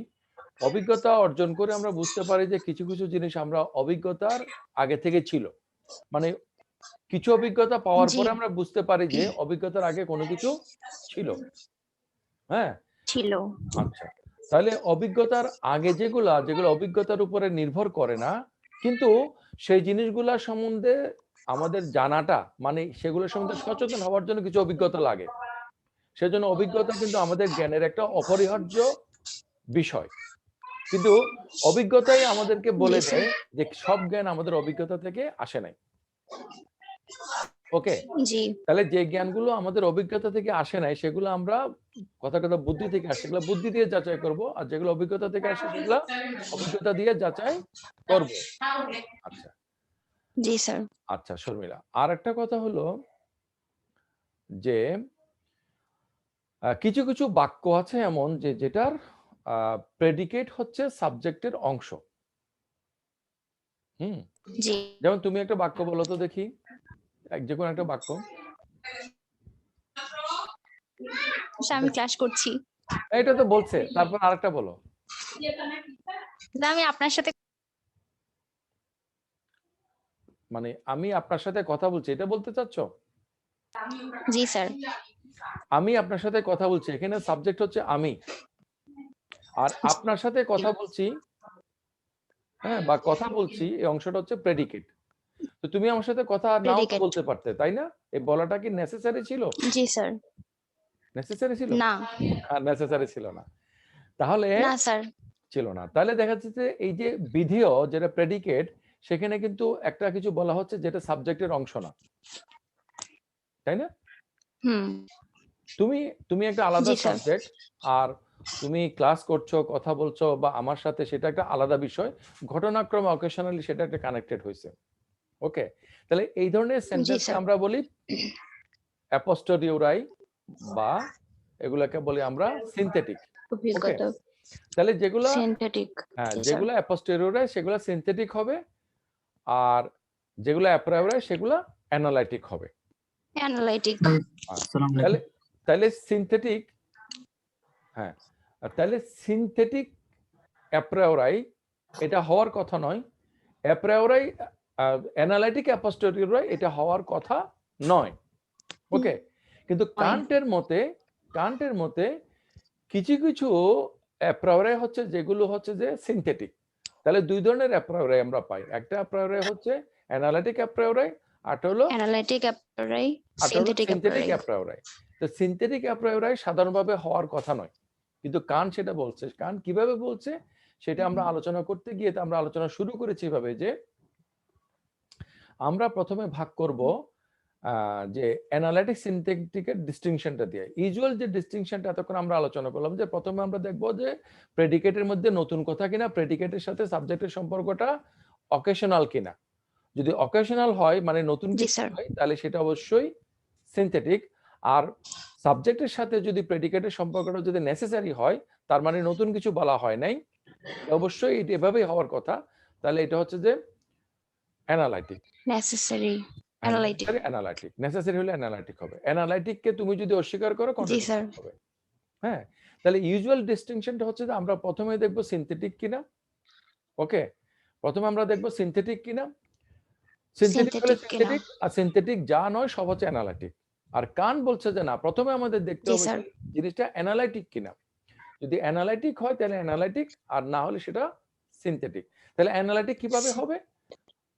অভিজ্ঞতা অর্জন করে আমরা বুঝতে পারি যে কিছু কিছু জিনিস আমরা অভিজ্ঞতার আগে থেকে ছিল। মানে কিছু অভিজ্ঞতা পাওয়ার জি পরে আমরা বুঝতে পারি যে অভিজ্ঞতার আগে কোনো কিছু ছিল। হ্যাঁ, ছিল। আচ্ছা। তাহলে অভিজ্ঞতার আগে যেগুলো অভিজ্ঞতার উপরে নির্ভর করে না, কিন্তু সেই জিনিসগুলা সম্বন্ধে আমাদের জানাটা, মানে সেগুলো সম্বন্ধে সচেতন হওয়ার জন্য কিছু অভিজ্ঞতা লাগে। সেজন্য অভিজ্ঞতা কিন্তু আমাদের জ্ঞানের একটা অপরিহার্য বিষয়। কিন্তু অভিজ্ঞতাই আমাদেরকে বলে জি স্যার। দেয় যে সব জ্ঞান আমাদের অভিজ্ঞতা থেকে আসে নাই। ওকে, জি তাহলে যে জ্ঞানগুলো আমাদের অভিজ্ঞতা থেকে আসে নাই সেগুলো আমরা কথা বুদ্ধি থেকে আসে, সেগুলো বুদ্ধি দিয়ে যাচাই করব, আর যেগুলো অভিজ্ঞতা থেকে আসে সেগুলো অভিজ্ঞতা দিয়ে যাচাই করব। আচ্ছা জি স্যার। আচ্ছা শর্মিলা, আর একটা কথা হলো যে কিছু কিছু বাক্য আছে এমন যে যেটার প্রেডিকেট হচ্ছে সাবজেক্টের অংশ। হুম, জি যেমন তুমি একটা বাক্য বলো তো দেখি, যে কোনো একটা বাক্য। স্যার আমি ক্লাস করছি। এটা তো বলছে, তারপর আরেকটা বলো। আমি আপনার সাথে। মানে আমি আপনার সাথে কথা বলছি, এটা বলতে চাচ্ছ? জি স্যার। আমি আপনার সাথে কথা বলছি, এখানে সাবজেক্ট হচ্ছে আমি, আর আপনার সাথে কথা বলছি, হ্যাঁ, বা কথা বলছি, এই অংশটা হচ্ছে প্রেডিকেট। তো তুমি আমার সাথে কথা নাও তো প্রেডিকেট। বলতে পারতে, তাই না? এই বলাটা কি নেসেসারি ছিল? জি স্যার। নেসেসারি ছিল? না নেসেসারি ছিল না, তাহলে না স্যার। ছিল না। তাহলে দেখা যাচ্ছে যে এই যে বিধিও যেটা প্রেডিকেট, সেখানে কিন্তু একটা কিছু বলা হচ্ছে যেটা সাবজেক্টের অংশ না, তাই না? হুম। তুমি তুমি একটা আলাদা জি স্যার। সাবজেক্ট, আর তুমি ক্লাস করছো, কথা বলছো বা আমার সাথে, সেটা একটা আলাদা বিষয়। ঘটনাক্রমে অকেশনালি সেটা একটা কানেক্টেড হয়েছে। ওকে, তাহলে এই ধরনের সেন্টেন্সকে স্যার। আমরা বলি অ্যাপোস্টেরিওরাই, বা এগুলাকে বলি আমরা সিনথেটিক। ওকে, অভিজ্ঞতা। তাহলে যেগুলা সিনথেটিক। হ্যাঁ, জি স্যার। যেগুলা অ্যাপোস্টেরিওরাই সেগুলা সিনথেটিক হবে, আর যেগুলো অ্যাপ্রায়োরাই সেগুলা অ্যানালাইটিক হবে। অ্যানালাইটিক। তাহলে তাহলে সিনথেটিক, হ্যাঁ, আর তাহলে সিনথেটিক অ্যাপ্রায়োরাই এটা হওয়ার কথা নয়, অ্যাপ্রায়োরাই অ্যানালাইটিক অ্যাপোস্টেরিওরাই এটা হওয়ার কথা নয়। ওকে, কিন্তু কান্টের মতে কিছু কিছু অ্যাপ্রায়োরাই হচ্ছে যেগুলো হচ্ছে যে সিনথেটিক। তাহলে দুই ধরনের অ্যাপ্রায়োরাই আমরা পাই, একটা অ্যাপ্রায়োরাই হচ্ছে অ্যানালাইটিক অ্যাপ্রায়োরাই, আর হলো analytic a priori. Synthetic synthetic a priori. A priori. তো সিনথেটিক অ্যাপ্রায়োরাই সাধারণভাবে হওয়ার কথা নয়, কিন্তু কান্ট সেটা বলছে। কান্ট কিভাবে বলছে সেটা আমরা আলোচনা করতে গিয়ে আমরা আলোচনা শুরু করেছি এভাবে যে আমরা প্রথমে ভাগ করব যে অ্যানালাইটিক সিনথেটিকের ডিস্টিংশনটা দিয়ে। ইউজুয়াল যে ডিস্টিংশনটা এতক্ষণ আমরা আলোচনা করলাম, যে প্রথমে আমরা দেখব যে প্রেডিকেটের মধ্যে নতুন কথা কিনা, প্রেডিকেটের সাথে সাবজেক্টের সম্পর্কটা অকেশনাল কিনা। যদি অকেশনাল হয় মানে নতুন জি কিছু স্যার। হয়, তাহলে সেটা অবশ্যই সিনথেটিক। আর সাবজেক্টের সাথে যদি প্রেডিকেটের সম্পর্কটা যদি নেসেসারি হয়, তার মানে নতুন কিছু বলা হয় নাই, অবশ্যই এটা এভাবেই হওয়ার কথা, তাহলে এটা হচ্ছে যে analytic. Necessary analytic. Analytic necessary হলে অ্যানালাইটিক হবে। অ্যানালাইটিককে তুমি যদি অস্বীকার করো জি কন্ট্রাডিকশন স্যার। হবে। হ্যাঁ, তাহলে ইউজুয়াল ডিস্টিংশনটা হচ্ছে যে আমরা প্রথমে দেখব সিনথেটিক কিনা। ওকে, প্রথমে আমরা দেখব সিনথেটিক কিনা। সিনথেটিক হলে সিনথেটিক কিনা। সিনথেটিক, আর সিনথেটিক যা নয় সব হচ্ছে অ্যানালাইটিক। আর কান বলছে যে না, প্রথমে আমাদের দেখতে জি হবে স্যার। যে জিনিসটা অ্যানালাইটিক কিনা। যদি অ্যানালাইটিক হয় তাহলে অ্যানালাইটিক, আর না হলে সেটা সিনথেটিক। তাহলে অ্যানালাইটিক কিভাবে হবে?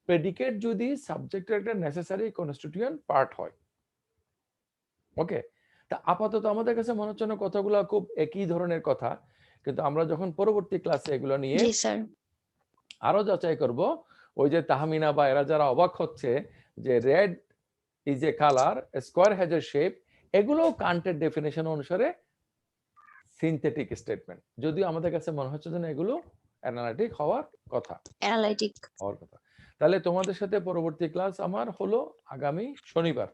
প্রেডিকেট যদি সাবজেক্টের একটা নেসেসারি কনস্টিটিউয়েন্ট পার্ট হয়। ওকে, তা আপাতত আমাদের কাছে মনে হচ্ছে না কথাগুলো খুব একই ধরনের কথা, কিন্তু আমরা যখন পরবর্তী ক্লাসে এগুলো নিয়ে জি স্যার। আরো যাচাই করব, ওই যে তাহমিনা বা এরা যারা অবাক হচ্ছে যে red is a colour, square has a shape, এগুলো কান্টের ডেফিনেশন অনুসারে সিনথেটিক স্টেটমেন্ট, যদিও আমাদের কাছে মনে হচ্ছে যে এগুলো অ্যানালাইটিক হওয়ার কথা। অ্যানালাইটিক। তাহলে তোমাদের সাথে পরবর্তী ক্লাস আমার হলো আগামী শনিবার,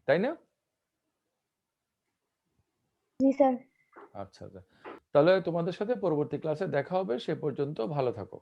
তাই না? জি স্যার। আচ্ছা, তাহলে তোমাদের সাথে পরবর্তী ক্লাসে দেখা হবে। সে পর্যন্ত ভালো থাকো।